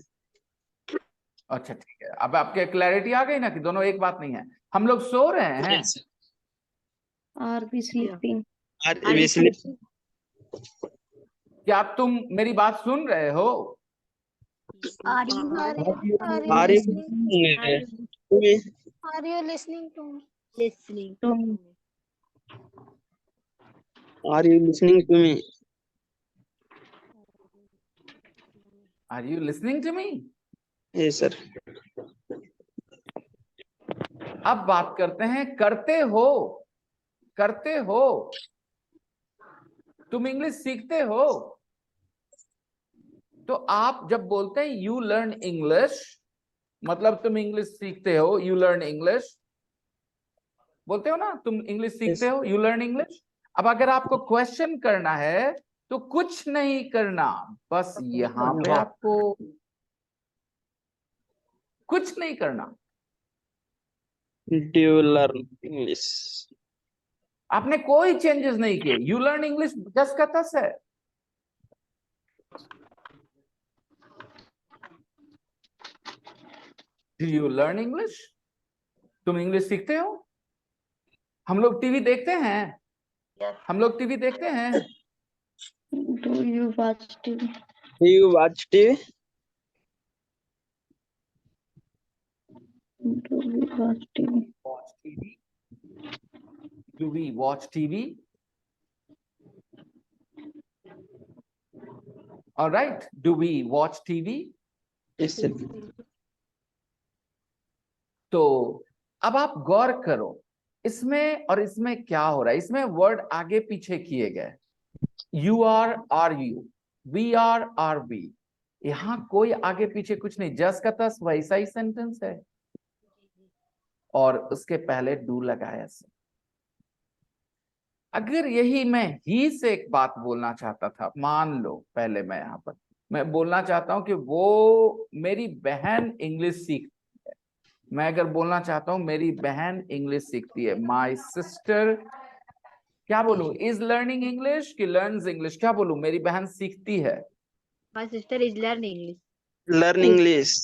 अच्छा ठीक है, अब आपके क्लैरिटी आ गई ना कि दोनों एक बात नहीं है। हम लोग सो रहे हैं। Are we sleeping? Are you sleeping? क्या तुम मेरी बात सुन रहे हो? Are you Are you listening? Are you Are you listening to me? listening To to me. me? Are you listening to me? Are you listening to me? Yes sir. अब बात करते हैं करते हो। करते हो, तुम इंग्लिश सीखते हो। तो आप जब बोलते हैं यू लर्न इंग्लिश, मतलब तुम इंग्लिश सीखते हो, यू लर्न इंग्लिश बोलते हो ना, तुम इंग्लिश सीखते हो, यू लर्न इंग्लिश। अब अगर आपको क्वेश्चन करना है तो कुछ नहीं करना, बस यहां पे आपको कुछ नहीं करना। Do you learn English? आपने कोई चेंजेस नहीं किए, यू लर्न इंग्लिश जस का तस है। Do you learn English? तुम इंग्लिश सीखते हो। हम लोग टीवी देखते हैं, हम लोग टीवी देखते हैं। Do you watch TV? Do you watch TV? Do we watch TV? Watch TV. Do we watch TV? All right. Do we watch TV? Yes sir. तो अब आप गौर करो, इसमें और इसमें क्या हो रहा है। इसमें वर्ड आगे पीछे किए गए, you are you, we are we. यहां कोई आगे पीछे कुछ नहीं, जस का तस वैसा ही सेंटेंस है और उसके पहले डू लगाया से। अगर यही मैं ही से एक बात बोलना चाहता था, मान लो पहले मैं यहां पर मैं बोलना चाहता हूं कि वो मेरी बहन इंग्लिश सीखती है। मैं अगर बोलना चाहता हूं मेरी बहन इंग्लिश सीखती है, माई सिस्टर, क्या बोलूं? इज लर्निंग इंग्लिश कि लर्न्स इंग्लिश? क्या बोलूं? मेरी बहन सीखती है। My sister is learning English. Learn English.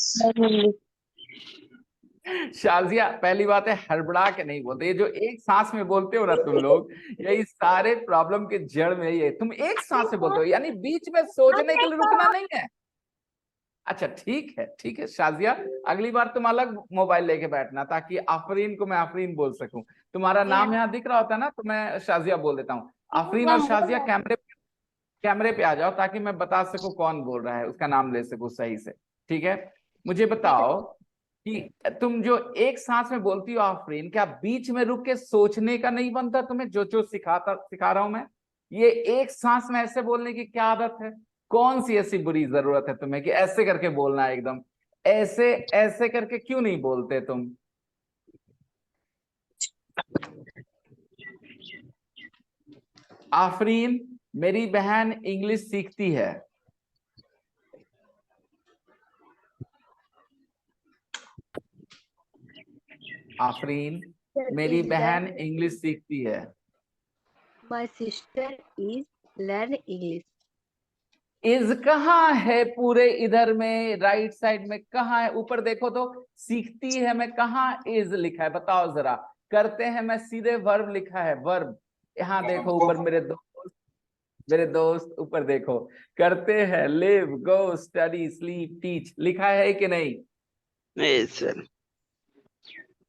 Shazia, पहली बात है हड़बड़ा के नहीं बोलते। ये जो एक सांस में बोलते हो ना तुम लोग, यही सारे प्रॉब्लम के जड़ में ये तुम एक सांस में बोलते हो, यानी बीच में सोचने के लिए रुकना नहीं है। अच्छा ठीक है, ठीक है शाजिया, अगली बार तुम अलग मोबाइल लेके बैठना ताकि आफरीन को मैं आफरीन बोल सकूं। तुम्हारा नाम यहाँ दिख रहा होता है ना, तो मैं शाजिया बोल देता हूँ। आफरीन और शाजिया कैमरे पे आ जाओ ताकि मैं बता सकूं कौन बोल रहा है, उसका नाम ले सकूं सही से। ठीक है, मुझे बताओ कि तुम जो एक सांस में बोलती हो आफरीन, क्या बीच में रुक के सोचने का नहीं बनता तुम्हें? जो सिखा रहा हूं मैं, ये एक सांस में ऐसे बोलने की क्या आदत है? कौन सी ऐसी बुरी जरूरत है तुम्हें कि ऐसे करके बोलना है एकदम? ऐसे ऐसे करके क्यों नहीं बोलते तुम? आफरीन, मेरी बहन इंग्लिश सीखती है। आफरीन, मेरी बहन इंग्लिश सीखती है। My sister is learn English. Is कहाँ है पूरे इधर में, राइट साइड में कहाँ है? ऊपर देखो तो, सीखती है में कहाँ इज लिखा है? बताओ जरा। करते हैं में सीधे वर्ब लिखा है, वर्ब। यहाँ देखो ऊपर मेरे दोस्त ऊपर देखो, करते हैं लिव, गो, स्टडी, स्लीप, टीच लिखा है कि नहीं? Yes sir.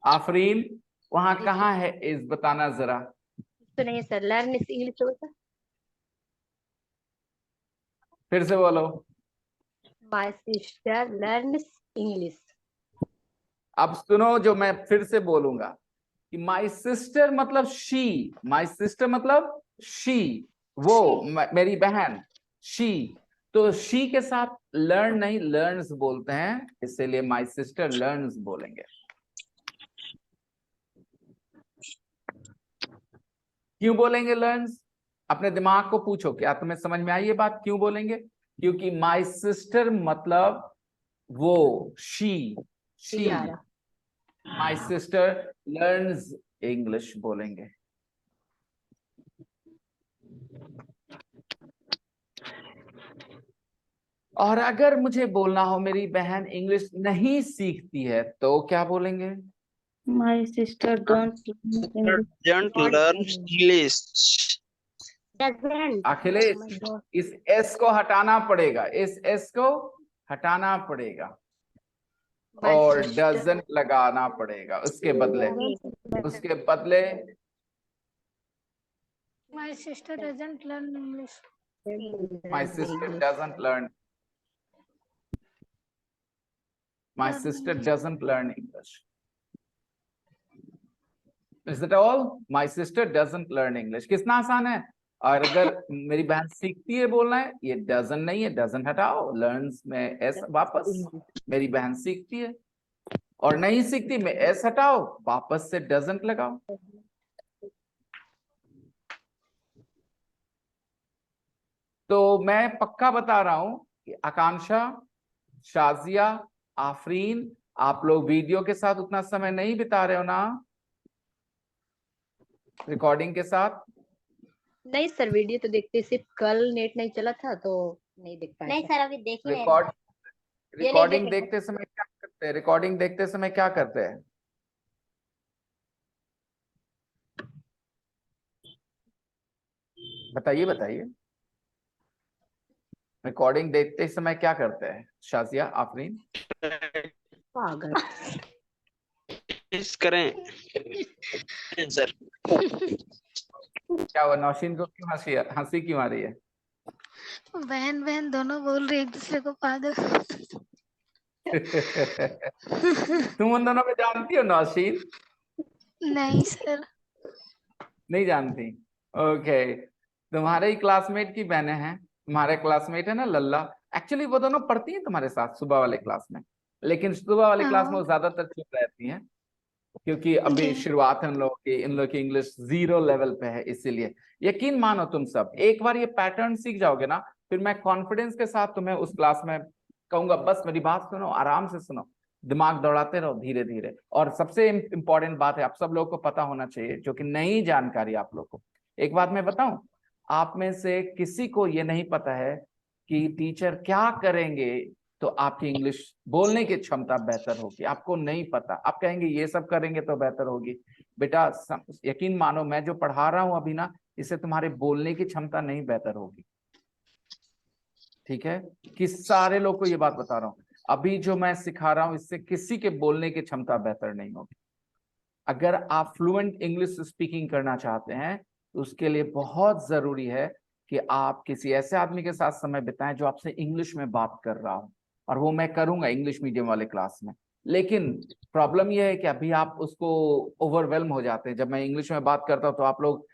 आफरीन, वहां कहाँ है इज? बताना जरा। तो नहीं सर, learn is English होगा। फिर से बोलो। My sister learns English. अब सुनो जो मैं फिर से बोलूंगा कि माई सिस्टर मतलब शी, माई सिस्टर मतलब शी, वो मेरी बहन, शी। तो शी के साथ लर्न नहीं लर्न्स बोलते हैं, इसलिए माई सिस्टर लर्न्स बोलेंगे। क्यों बोलेंगे लर्न्स? अपने दिमाग को पूछो, क्या तुम्हें समझ में आई ये बात? क्यों बोलेंगे? क्योंकि माई सिस्टर मतलब वो, she, my sister learns English बोलेंगे। और अगर मुझे बोलना हो मेरी बहन इंग्लिश नहीं सीखती है तो क्या बोलेंगे? My sister don't speak English. Don't learn English. Akhilesh, इस एस को हटाना पड़ेगा, इस एस को हटाना पड़ेगा और डजंट लगाना पड़ेगा उसके बदले। उसके बदले My sister doesn't learn English. my sister doesn't learn, my sister doesn't learn English. Is that all? My sister doesn't learn English. कितना आसान है। और अगर मेरी बहन सीखती है बोलना है, ये doesn't नहीं है, doesn't हटाओ, learns में s वापस, मेरी बहन सीखती है। और नहीं सीखती में s हटाओ, वापस से doesn't लगाओ। तो मैं पक्का बता रहा हूं कि आकांक्षा, शाजिया, आफरीन, आप लोग वीडियो के साथ उतना समय नहीं बिता रहे हो ना, रिकॉर्डिंग के साथ? नहीं सर, वीडियो तो देखते, सिर्फ कल नेट नहीं चला था तो नहीं देख पाए। नहीं सर, अभी देख ही नहीं रहे। रिकॉर्डिंग देखते समय क्या करते हैं? रिकॉर्डिंग देखते समय क्या करते हैं? बताइए बताइए, रिकॉर्डिंग देखते समय क्या करते हैं? शाजिया, आफरीन? पागल। इस करें सर। क्या हुआ, नौशीन को क्यों हंसी क्यों आ रही है? बहन बहन दोनों बोल रहे एक दूसरे को पागल। तुम उन दोनों को जानती हो नौशीन? नहीं सर। नहीं जानती? ओके, तुम्हारे ही क्लासमेट की बहनें हैं, तुम्हारे क्लासमेट है ना लल्ला, एक्चुअली वो दोनों पढ़ती हैं तुम्हारे साथ सुबह वाले क्लास में, लेकिन सुबह वाले क्लास में वो ज्यादातर चुप रहती हैं क्योंकि अभी शुरुआत है उन लोगों की, इन लोगों की इंग्लिश 0 लेवल पे है। इसीलिए यकीन मानो तुम सब एक बार ये पैटर्न सीख जाओगे ना, फिर मैं कॉन्फिडेंस के साथ तुम्हें उस क्लास में कहूंगा बस मेरी बात सुनो, आराम से सुनो, दिमाग दौड़ाते रहो धीरे धीरे। और सबसे इंपॉर्टेंट बात है, आप सब लोगों को पता होना चाहिए, जो कि नई जानकारी आप लोग को, एक बात मैं बताऊं, आप में से किसी को ये नहीं पता है कि टीचर क्या करेंगे तो आपकी इंग्लिश बोलने की क्षमता बेहतर होगी। आपको नहीं पता, आप कहेंगे ये सब करेंगे तो बेहतर होगी। बेटा यकीन मानो, मैं जो पढ़ा रहा हूं अभी ना, इससे तुम्हारे बोलने की क्षमता नहीं बेहतर होगी। ठीक है, कि सारे लोग को ये बात बता रहा हूं, अभी जो मैं सिखा रहा हूं इससे किसी के बोलने की क्षमता बेहतर नहीं होगी। अगर आप फ्लुएंट इंग्लिश स्पीकिंग करना चाहते हैं तो उसके लिए बहुत जरूरी है कि आप किसी ऐसे आदमी के साथ समय बिताएं जो आपसे इंग्लिश में बात कर रहा हो, और वो मैं करूंगा इंग्लिश मीडियम वाले क्लास में। लेकिन प्रॉब्लम यह है कि अभी आप उसको ओवरवेल्म हो जाते हैं, जब मैं इंग्लिश में बात करता हूं तो आप लोग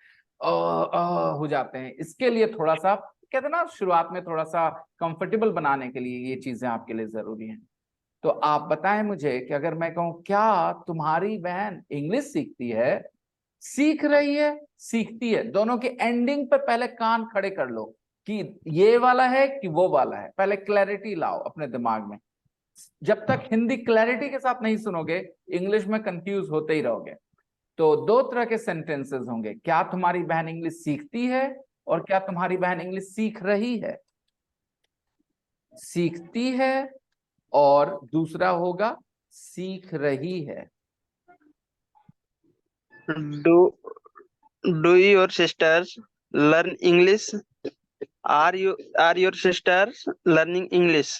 हो जाते हैं। इसके लिए थोड़ा सा कहते हैं ना, शुरुआत में थोड़ा सा कंफर्टेबल बनाने के लिए ये चीजें आपके लिए जरूरी हैं। तो आप बताएं मुझे कि अगर मैं कहूं क्या तुम्हारी बहन इंग्लिश सीखती है, सीख रही है, सीखती है, दोनों के एंडिंग पे पहले कान खड़े कर लो कि ये वाला है कि वो वाला है, पहले क्लैरिटी लाओ अपने दिमाग में। जब तक हिंदी क्लैरिटी के साथ नहीं सुनोगे, इंग्लिश में कंफ्यूज होते ही रहोगे। तो दो तरह के सेंटेंसेस होंगे, क्या तुम्हारी बहन इंग्लिश सीखती है और क्या तुम्हारी बहन इंग्लिश सीख रही है। सीखती है और दूसरा होगा सीख रही है। Do your sisters learn English? Are your sisters learning English?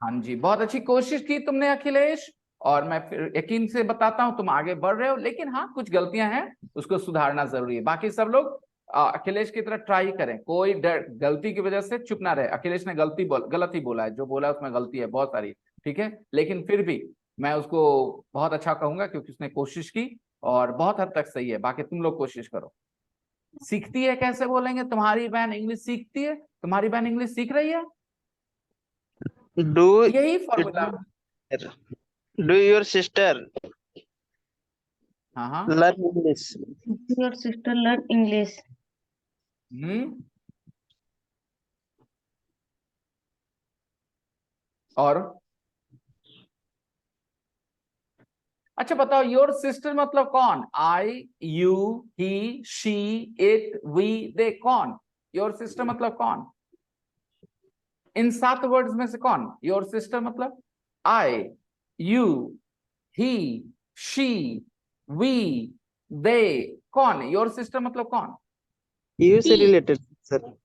हाँ जी, बहुत अच्छी कोशिश की तुमने अखिलेश, और मैं फिर यकीन से बताता हूं तुम आगे बढ़ रहे हो, लेकिन हाँ कुछ गलतियां हैं, उसको सुधारना जरूरी है। बाकी सब लोग अखिलेश की तरह ट्राई करें, कोई गलती की वजह से चुप ना रहे। अखिलेश ने गलत ही बोला है, जो बोला उसमें गलती है बहुत सारी, ठीक है, लेकिन फिर भी मैं उसको बहुत अच्छा कहूंगा क्योंकि उसने कोशिश की और बहुत हद तक सही है। बाकी तुम लोग कोशिश करो। सीखती है कैसे बोलेंगे? तुम्हारी बहन इंग्लिश सीखती है, तुम्हारी बहन इंग्लिश सीख रही है, डू यही फॉर्मूला। डू योर सिस्टर हाँ हाँ। Learn English? Your sister learn English. और अच्छा बताओ, योर सिस्टर मतलब कौन? I, you, he, she, it, we, they, कौन? योर सिस्टर मतलब कौन? इन 7 वर्ड्स में से कौन? योर सिस्टर मतलब आई, you, he, she, we, they, कौन? योर सिस्टर मतलब कौन? यू से रिलेटेड सर।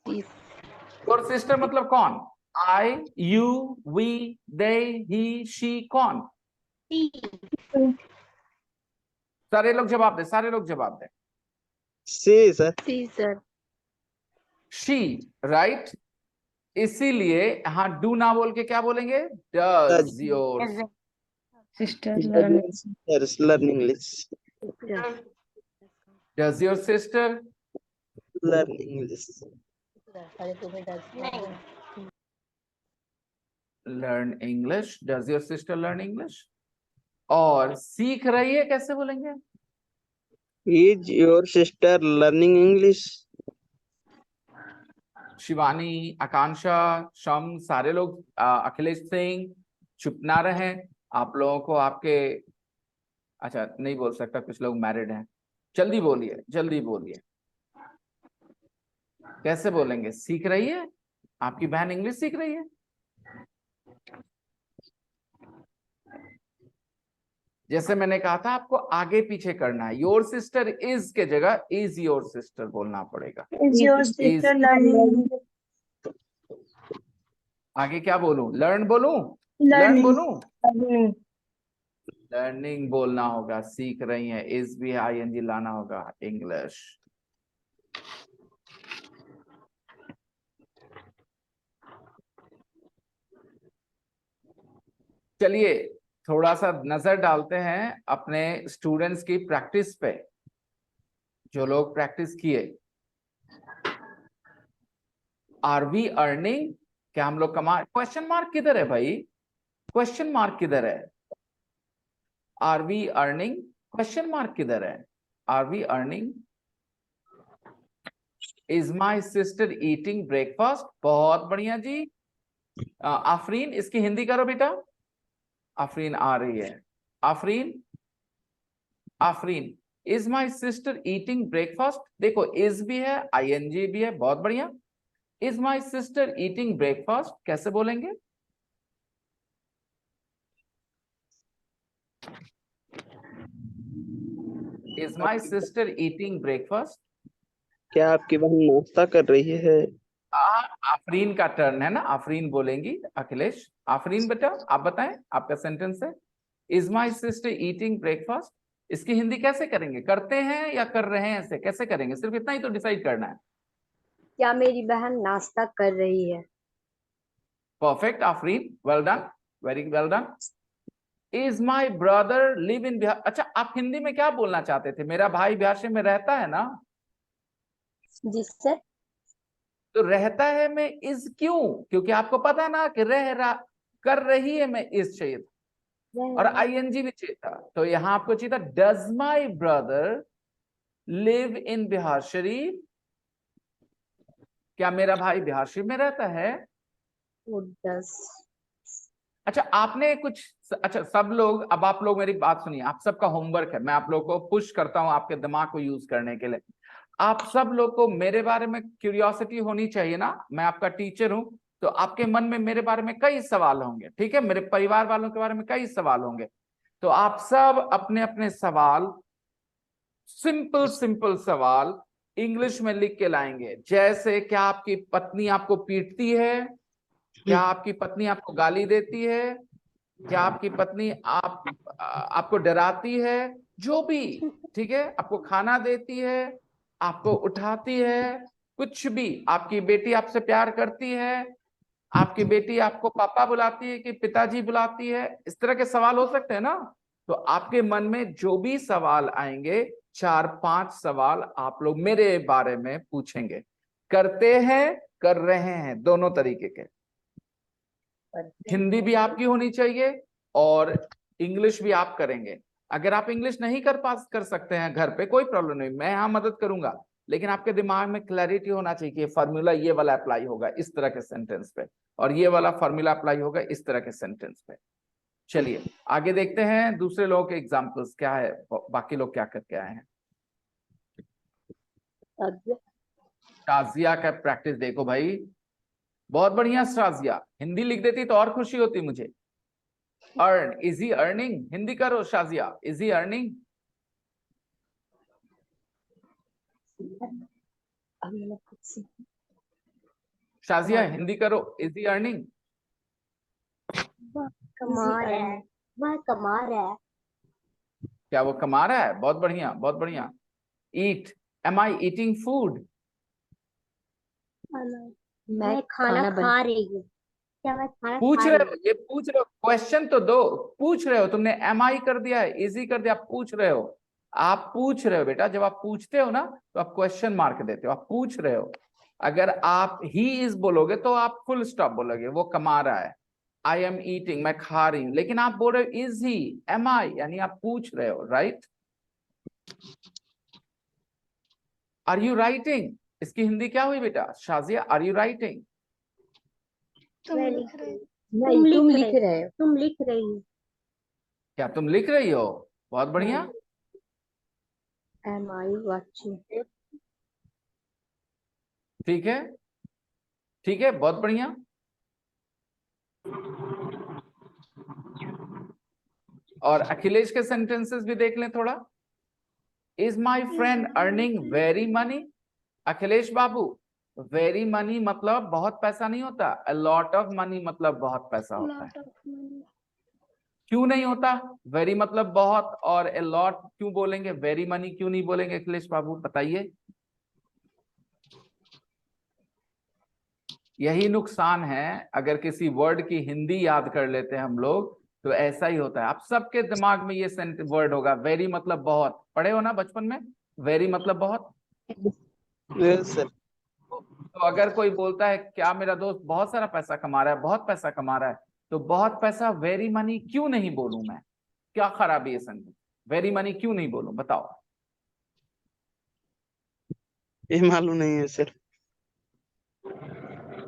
योर सिस्टर मतलब कौन? I, you, we, they, he, she, कौन? सारे लोग जवाब दे, सारे लोग जवाब दे। She sir. She sir. She, right. इसीलिए हाँ, डू ना बोल के क्या बोलेंगे? Does your Sister learn. Learn English. Does your sister learn English. Learn English? Does your sister learn English? और सीख रही है कैसे बोलेंगे? Is your sister learning English? Shivani, Akanksha, शम, सारे लोग, अखिलेश सिंह, चुप ना रहे। आप लोगों को आपके, अच्छा नहीं बोल सकता, कुछ लोग मैरिड हैं। जल्दी बोलिए, जल्दी बोलिए। कैसे बोलेंगे? सीख रही है, आपकी बहन इंग्लिश सीख रही है। जैसे मैंने कहा था, आपको आगे पीछे करना है। योर सिस्टर इज के जगह इज योर सिस्टर बोलना पड़ेगा। Is your sister learning? आगे क्या बोलूं? लर्न बोलूं? लर्न बोलूं? लर्निंग बोलना होगा। सीख रही है, इज भी आईएनजी लाना होगा। इंग्लिश। चलिए थोड़ा सा नजर डालते हैं अपने स्टूडेंट्स की प्रैक्टिस पे, जो लोग प्रैक्टिस किए। Are we earning? क्या हम लोग कमा? क्वेश्चन मार्क किधर है भाई? क्वेश्चन मार्क किधर है? Are we earning? Question mark किधर है? Are we earning? Is my sister eating breakfast? बहुत बढ़िया जी। आफरीन, इसकी हिंदी करो बेटा। आफरीन आ रही है। Afreen, Afreen, is my sister eating breakfast? देखो इज भी है, आईएनजी भी है, बहुत बढ़िया। Is my sister eating breakfast कैसे बोलेंगे? Is my sister eating breakfast? क्या आपकी बहन नाश्ता कर रही है? आफरीन का टर्न है ना, आफरीन बोलेंगी। अखिलेश, आफरीन बेटा आप बताएं, आपका सेंटेंस है। Is my sister eating breakfast? इसकी हिंदी कैसे करेंगे? करते हैं या कर रहे हैं से कैसे करेंगे? सिर्फ इतना ही तो डिसाइड करना है। क्या मेरी बहन नाश्ता कर रही है? Perfect Afreen, well done, very well done. Is my brother live in Bihar? अच्छा, आप हिंदी में क्या बोलना चाहते थे? मेरा भाई बिहार में रहता है ना? जी सर। तो रहता है में इज क्यों? क्योंकि आपको पता ना कि रह रहा, कर रही है में इज चाहिए था और आईएनजी भी चाहिए था। तो यहां आपको चाहिए था does my brother live in Bihar Sharif? क्या मेरा भाई बिहार शरीफ में रहता है? अच्छा आपने कुछ, अच्छा सब लोग, अब आप लोग मेरी बात सुनिए, आप सबका होमवर्क है, मैं आप लोग को पुश करता हूं आपके दिमाग को यूज करने के लिए। आप सब लोग को मेरे बारे में क्यूरियोसिटी होनी चाहिए ना, मैं आपका टीचर हूं, तो आपके मन में मेरे बारे में कई सवाल होंगे, ठीक है? मेरे परिवार वालों के बारे में कई सवाल होंगे। तो आप सब अपने अपने सवाल, सिंपल सिंपल सवाल इंग्लिश में लिख के लाएंगे। जैसे, क्या आपकी पत्नी आपको पीटती है? क्या आपकी पत्नी आपको गाली देती है? क्या आपकी पत्नी आपको डराती है? जो भी, ठीक है, आपको खाना देती है, आपको उठाती है, कुछ भी, आपकी बेटी आपसे प्यार करती है, आपकी बेटी आपको पापा बुलाती है कि पिताजी बुलाती है? इस तरह के सवाल हो सकते हैं ना। तो आपके मन में जो भी सवाल आएंगे, 4-5 सवाल आप लोग मेरे बारे में पूछेंगे। करते हैं, कर रहे हैं, दोनों तरीके के। हिंदी भी आपकी होनी चाहिए और इंग्लिश भी आप करेंगे। अगर आप इंग्लिश नहीं कर सकते हैं घर पे, कोई प्रॉब्लम नहीं, मैं यहाँ मदद करूंगा, लेकिन आपके दिमाग में क्लैरिटी होना चाहिए कि फार्मूला ये वाला अप्लाई होगा इस तरह के सेंटेंस पे, और ये वाला फार्मूला अप्लाई होगा इस तरह के सेंटेंस पे। चलिए आगे देखते हैं दूसरे लोगों के एग्जाम्पल्स क्या है, बाकी लोग क्या करके आए हैं। शाजिया का प्रैक्टिस देखो भाई, बहुत बढ़िया। शाजिया हिंदी लिख देती तो और खुशी होती मुझे। Earn, is he earning? Hindi करो Shazia, is he earning? Shazia Hindi करो, इज ही अर्निंग? कमा रहा है, वह कमा रहा है। क्या वो कमा रहा है? बहुत बढ़िया, बहुत बढ़िया। ईट, एम आई ईटिंग फूड? मैं खाना खा रही हूँ। क्या मैं खाना पूछ खा रहे रही हो, ये पूछ रहे हो, क्वेश्चन तो दो। पूछ रहे हो, तुमने एम आई कर दिया है, इजी कर दिया, आप पूछ रहे हो। आप पूछ रहे हो बेटा, जब आप पूछते हो ना तो आप क्वेश्चन मार्क देते हो, आप पूछ रहे हो। अगर आप ही इज बोलोगे तो आप फुल स्टॉप बोलोगे, वो कमा रहा है। आई एम ईटिंग, मैं खा रही हूं, लेकिन आप बोल रहे हो इज ही, एम आई, यानी आप पूछ रहे हो, राइट? Are you writing? इसकी हिंदी क्या हुई बेटा? Shazia, are you writing? तुम लिख रहे हो। तुम लिख रहे हो। तुम लिख रही हो। क्या तुम लिख रही हो? बहुत बढ़िया। Am I watching? ठीक है, ठीक है, बहुत बढ़िया। और अखिलेश के सेंटेंसेस भी देख लें थोड़ा। Is my friend earning very money? Akhilesh Babu, very money मतलब बहुत पैसा नहीं होता, अ लॉट ऑफ मनी मतलब बहुत पैसा होता है। क्यों नहीं होता? वेरी मतलब बहुत, और ए लॉट क्यों बोलेंगे, वेरी मनी क्यों नहीं बोलेंगे? अखिलेश बाबू बताइए। यही नुकसान है, अगर किसी वर्ड की हिंदी याद कर लेते हैं हम लोग तो ऐसा ही होता है। आप सबके दिमाग में ये वर्ड होगा, वेरी मतलब बहुत। पढ़े हो ना बचपन में, वेरी मतलब बहुत। Yes sir. तो अगर कोई बोलता है क्या मेरा दोस्त बहुत सारा पैसा कमा रहा है, बहुत पैसा कमा रहा है, तो बहुत पैसा, वेरी मनी क्यों नहीं बोलूं मैं? क्या खराबी है सेंटेंस? वेरी मनी क्यों नहीं बोलूं, बताओ। ये मालूम नहीं है सर।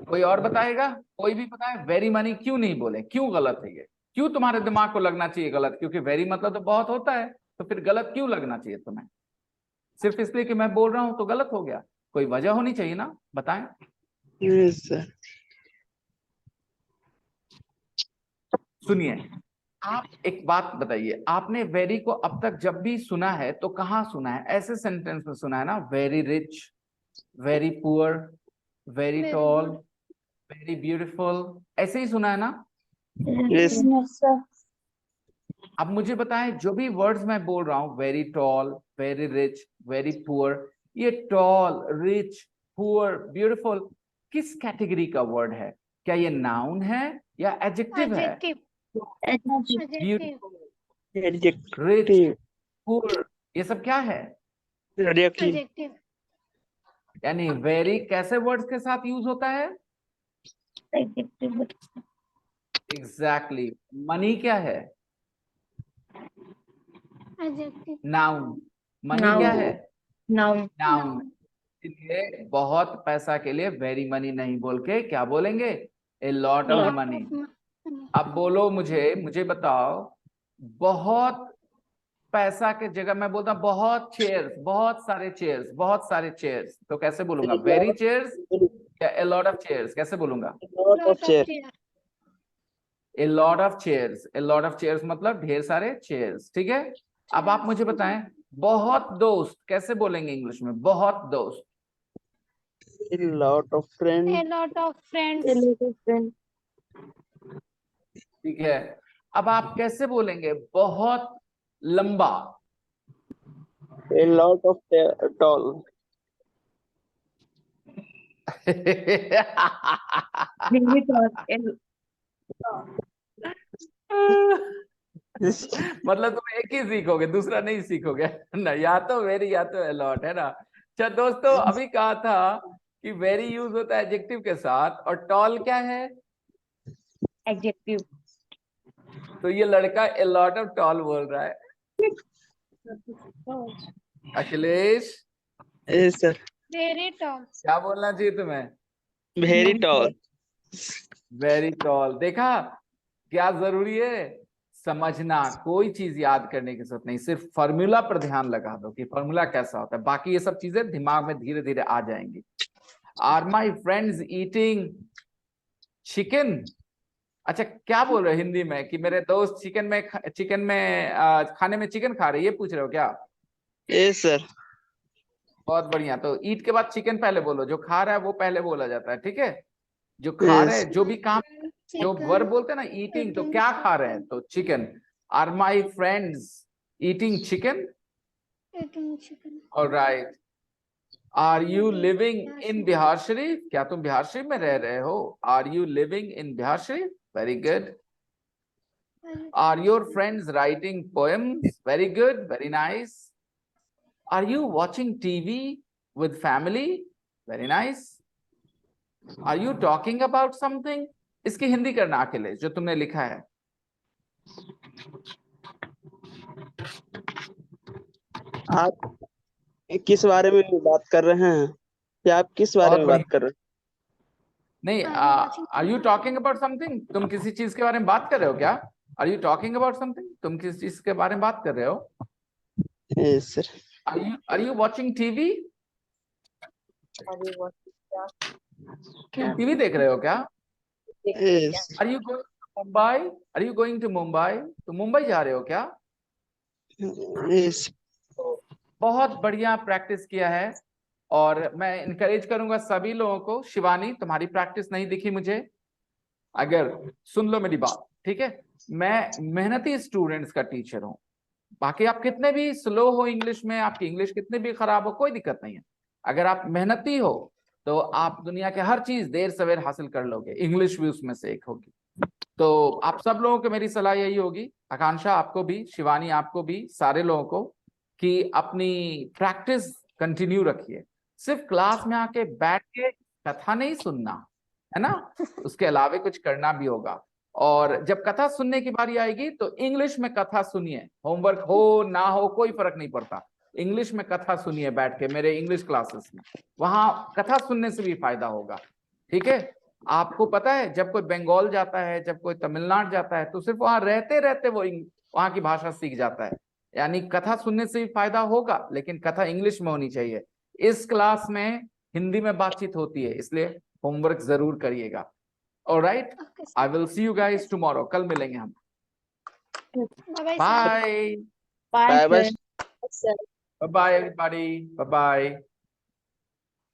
कोई और बताएगा? कोई भी बताए वेरी मनी क्यों नहीं बोले, क्यों गलत है ये? क्यों तुम्हारे दिमाग को लगना चाहिए गलत? क्योंकि वेरी मतलब तो बहुत होता है, तो फिर गलत क्यों लगना चाहिए तुम्हें? सिर्फ इसलिए कि मैं बोल रहा हूं तो गलत हो गया? कोई वजह होनी चाहिए ना, बताएं। Yes sir. सुनिए, आप एक बात बताइए, आपने वेरी को अब तक जब भी सुना है तो कहाँ सुना है? ऐसे सेंटेंस में सुना है ना, very rich, very poor, very tall, very beautiful, ऐसे ही सुना है ना? Yes sir. अब मुझे बताएं, जो भी वर्ड्स मैं बोल रहा हूं, very tall, very rich, very poor, ये टॉल, रिच, पुअर, ब्यूटीफुल किस कैटेगरी का वर्ड है? क्या ये नाउन है या एडजेक्टिव है? Beautiful, rich, adjective. पुअर, ये सब क्या है? एडजेक्टिव। यानी वेरी कैसे वर्ड्स के साथ यूज होता है? एग्जैक्टली। मनी क्या है? नाउन। मनी क्या है? नाउन। नाउन। इसलिए बहुत पैसा के लिए वेरी मनी नहीं बोल के क्या बोलेंगे? A lot of money. अब बोलो मुझे बताओ, बहुत पैसा के जगह मैं बोलता बहुत चेयर्स, बहुत सारे चेयर्स, बहुत सारे चेयर्स, तो कैसे बोलूंगा? वेरी चेयर्स या ए लॉट ऑफ चेयर्स? कैसे बोलूंगा? A lot of chairs. A lot of chairs मतलब ढेर सारे चेयर्स, ठीक है। अब आप मुझे बताएं, बहुत दोस्त कैसे बोलेंगे इंग्लिश में? बहुत दोस्त। A lot of friends. ठीक है। अब आप कैसे बोलेंगे बहुत लंबा? A lot of tall. Very tall. मतलब तुम एक ही सीखोगे, दूसरा नहीं सीखोगे ना, या तो वेरी या तो अलॉट, है ना। अच्छा दोस्तों, अभी कहा था कि वेरी यूज होता है एडजेक्टिव के साथ, और टॉल क्या है? Adjective. तो ये लड़का a lot of tall बोल रहा है। Akhilesh, yes sir. Very tall. क्या बोलना चाहिए तुम्हें? Very tall. Very tall. देखा क्या जरूरी है? समझना, कोई चीज याद करने की जरूरत नहीं, सिर्फ फॉर्मूला पर ध्यान लगा दो कि फॉर्मूला कैसा होता है, बाकी ये सब चीजें दिमाग में धीरे धीरे आ जाएंगी। Are my friends eating chicken? अच्छा, क्या बोल रहे हो हिंदी में कि मेरे दोस्त चिकन में खाने में चिकन खा रहे, ये पूछ रहे हो क्या? Yes sir. बहुत बढ़िया। तो ईट के बाद चिकन पहले बोलो, जो खा रहा है वो पहले बोला जाता है, ठीक है? जो खा रहे हैं, जो भी काम, जो वर्ब बोलते हैं ना ईटिंग, तो क्या खा रहे हैं? तो chicken. Are my friends eating chicken? Alright. Are you living in Bihar Sharif? क्या तुम बिहार शरीफ में रह रहे हो? Are you living in Bihar Sharif? Very good. Are your friends writing poems? Very good, very nice. Are you watching TV with family? Very nice. Are you talking about something? इसकी हिंदी करना अखिलेश, जो तुमने लिखा है। आप किस बारे में बात कर रहे हैं, या आप किस बारे बहुत में बढ़िया। बात कर रहे हैं? नहीं, are you talking about something? तुम किसी चीज के बारे में बात कर रहे हो क्या? Are you talking about something? तुम किस चीज के बारे में बात कर रहे हो? Yes sir. Are you watching TV? तुम टीवी देख रहे हो क्या? Yes. Are you going to Mumbai? Are you going to Mumbai? तुम मुंबई जा रहे हो क्या? यस। बहुत बढ़िया प्रैक्टिस किया है, और मैं इनकरेज करूंगा सभी लोगों को। शिवानी, तुम्हारी प्रैक्टिस नहीं दिखी मुझे, अगर सुन लो मेरी बात, ठीक है? मैं मेहनती स्टूडेंट्स का टीचर हूं, बाकी आप कितने भी स्लो हो इंग्लिश में, आपकी इंग्लिश कितने भी खराब हो, कोई दिक्कत नहीं है। अगर आप मेहनती हो तो आप दुनिया के हर चीज देर सवेर हासिल कर लोगे, इंग्लिश भी उसमें से एक होगी। तो आप सब लोगों को मेरी सलाह यही होगी, आकांक्षा आपको भी, शिवानी आपको भी, सारे लोगों को, कि अपनी प्रैक्टिस कंटिन्यू रखिए। सिर्फ क्लास में आके बैठ के कथा नहीं सुनना, है ना, उसके अलावा कुछ करना भी होगा। और जब कथा सुनने की बारी आएगी तो इंग्लिश में कथा सुनिए, होमवर्क हो ना हो कोई फर्क नहीं पड़ता, इंग्लिश में कथा सुनिए बैठ के मेरे इंग्लिश क्लासेस में, वहां कथा सुनने से भी फायदा होगा, ठीक है? आपको पता है, जब कोई बंगाल जाता है, जब कोई तमिलनाडु जाता है, तो सिर्फ वहां रहते रहते वो वहां की भाषा सीख जाता है। यानी कथा सुनने से भी फायदा होगा, लेकिन कथा इंग्लिश में होनी चाहिए। इस क्लास में हिंदी में बातचीत होती है, इसलिए होमवर्क जरूर करिएगा। Alright, I will see you guys tomorrow, कल मिलेंगे हम। Bye bye bye. Bye everybody, bye bye.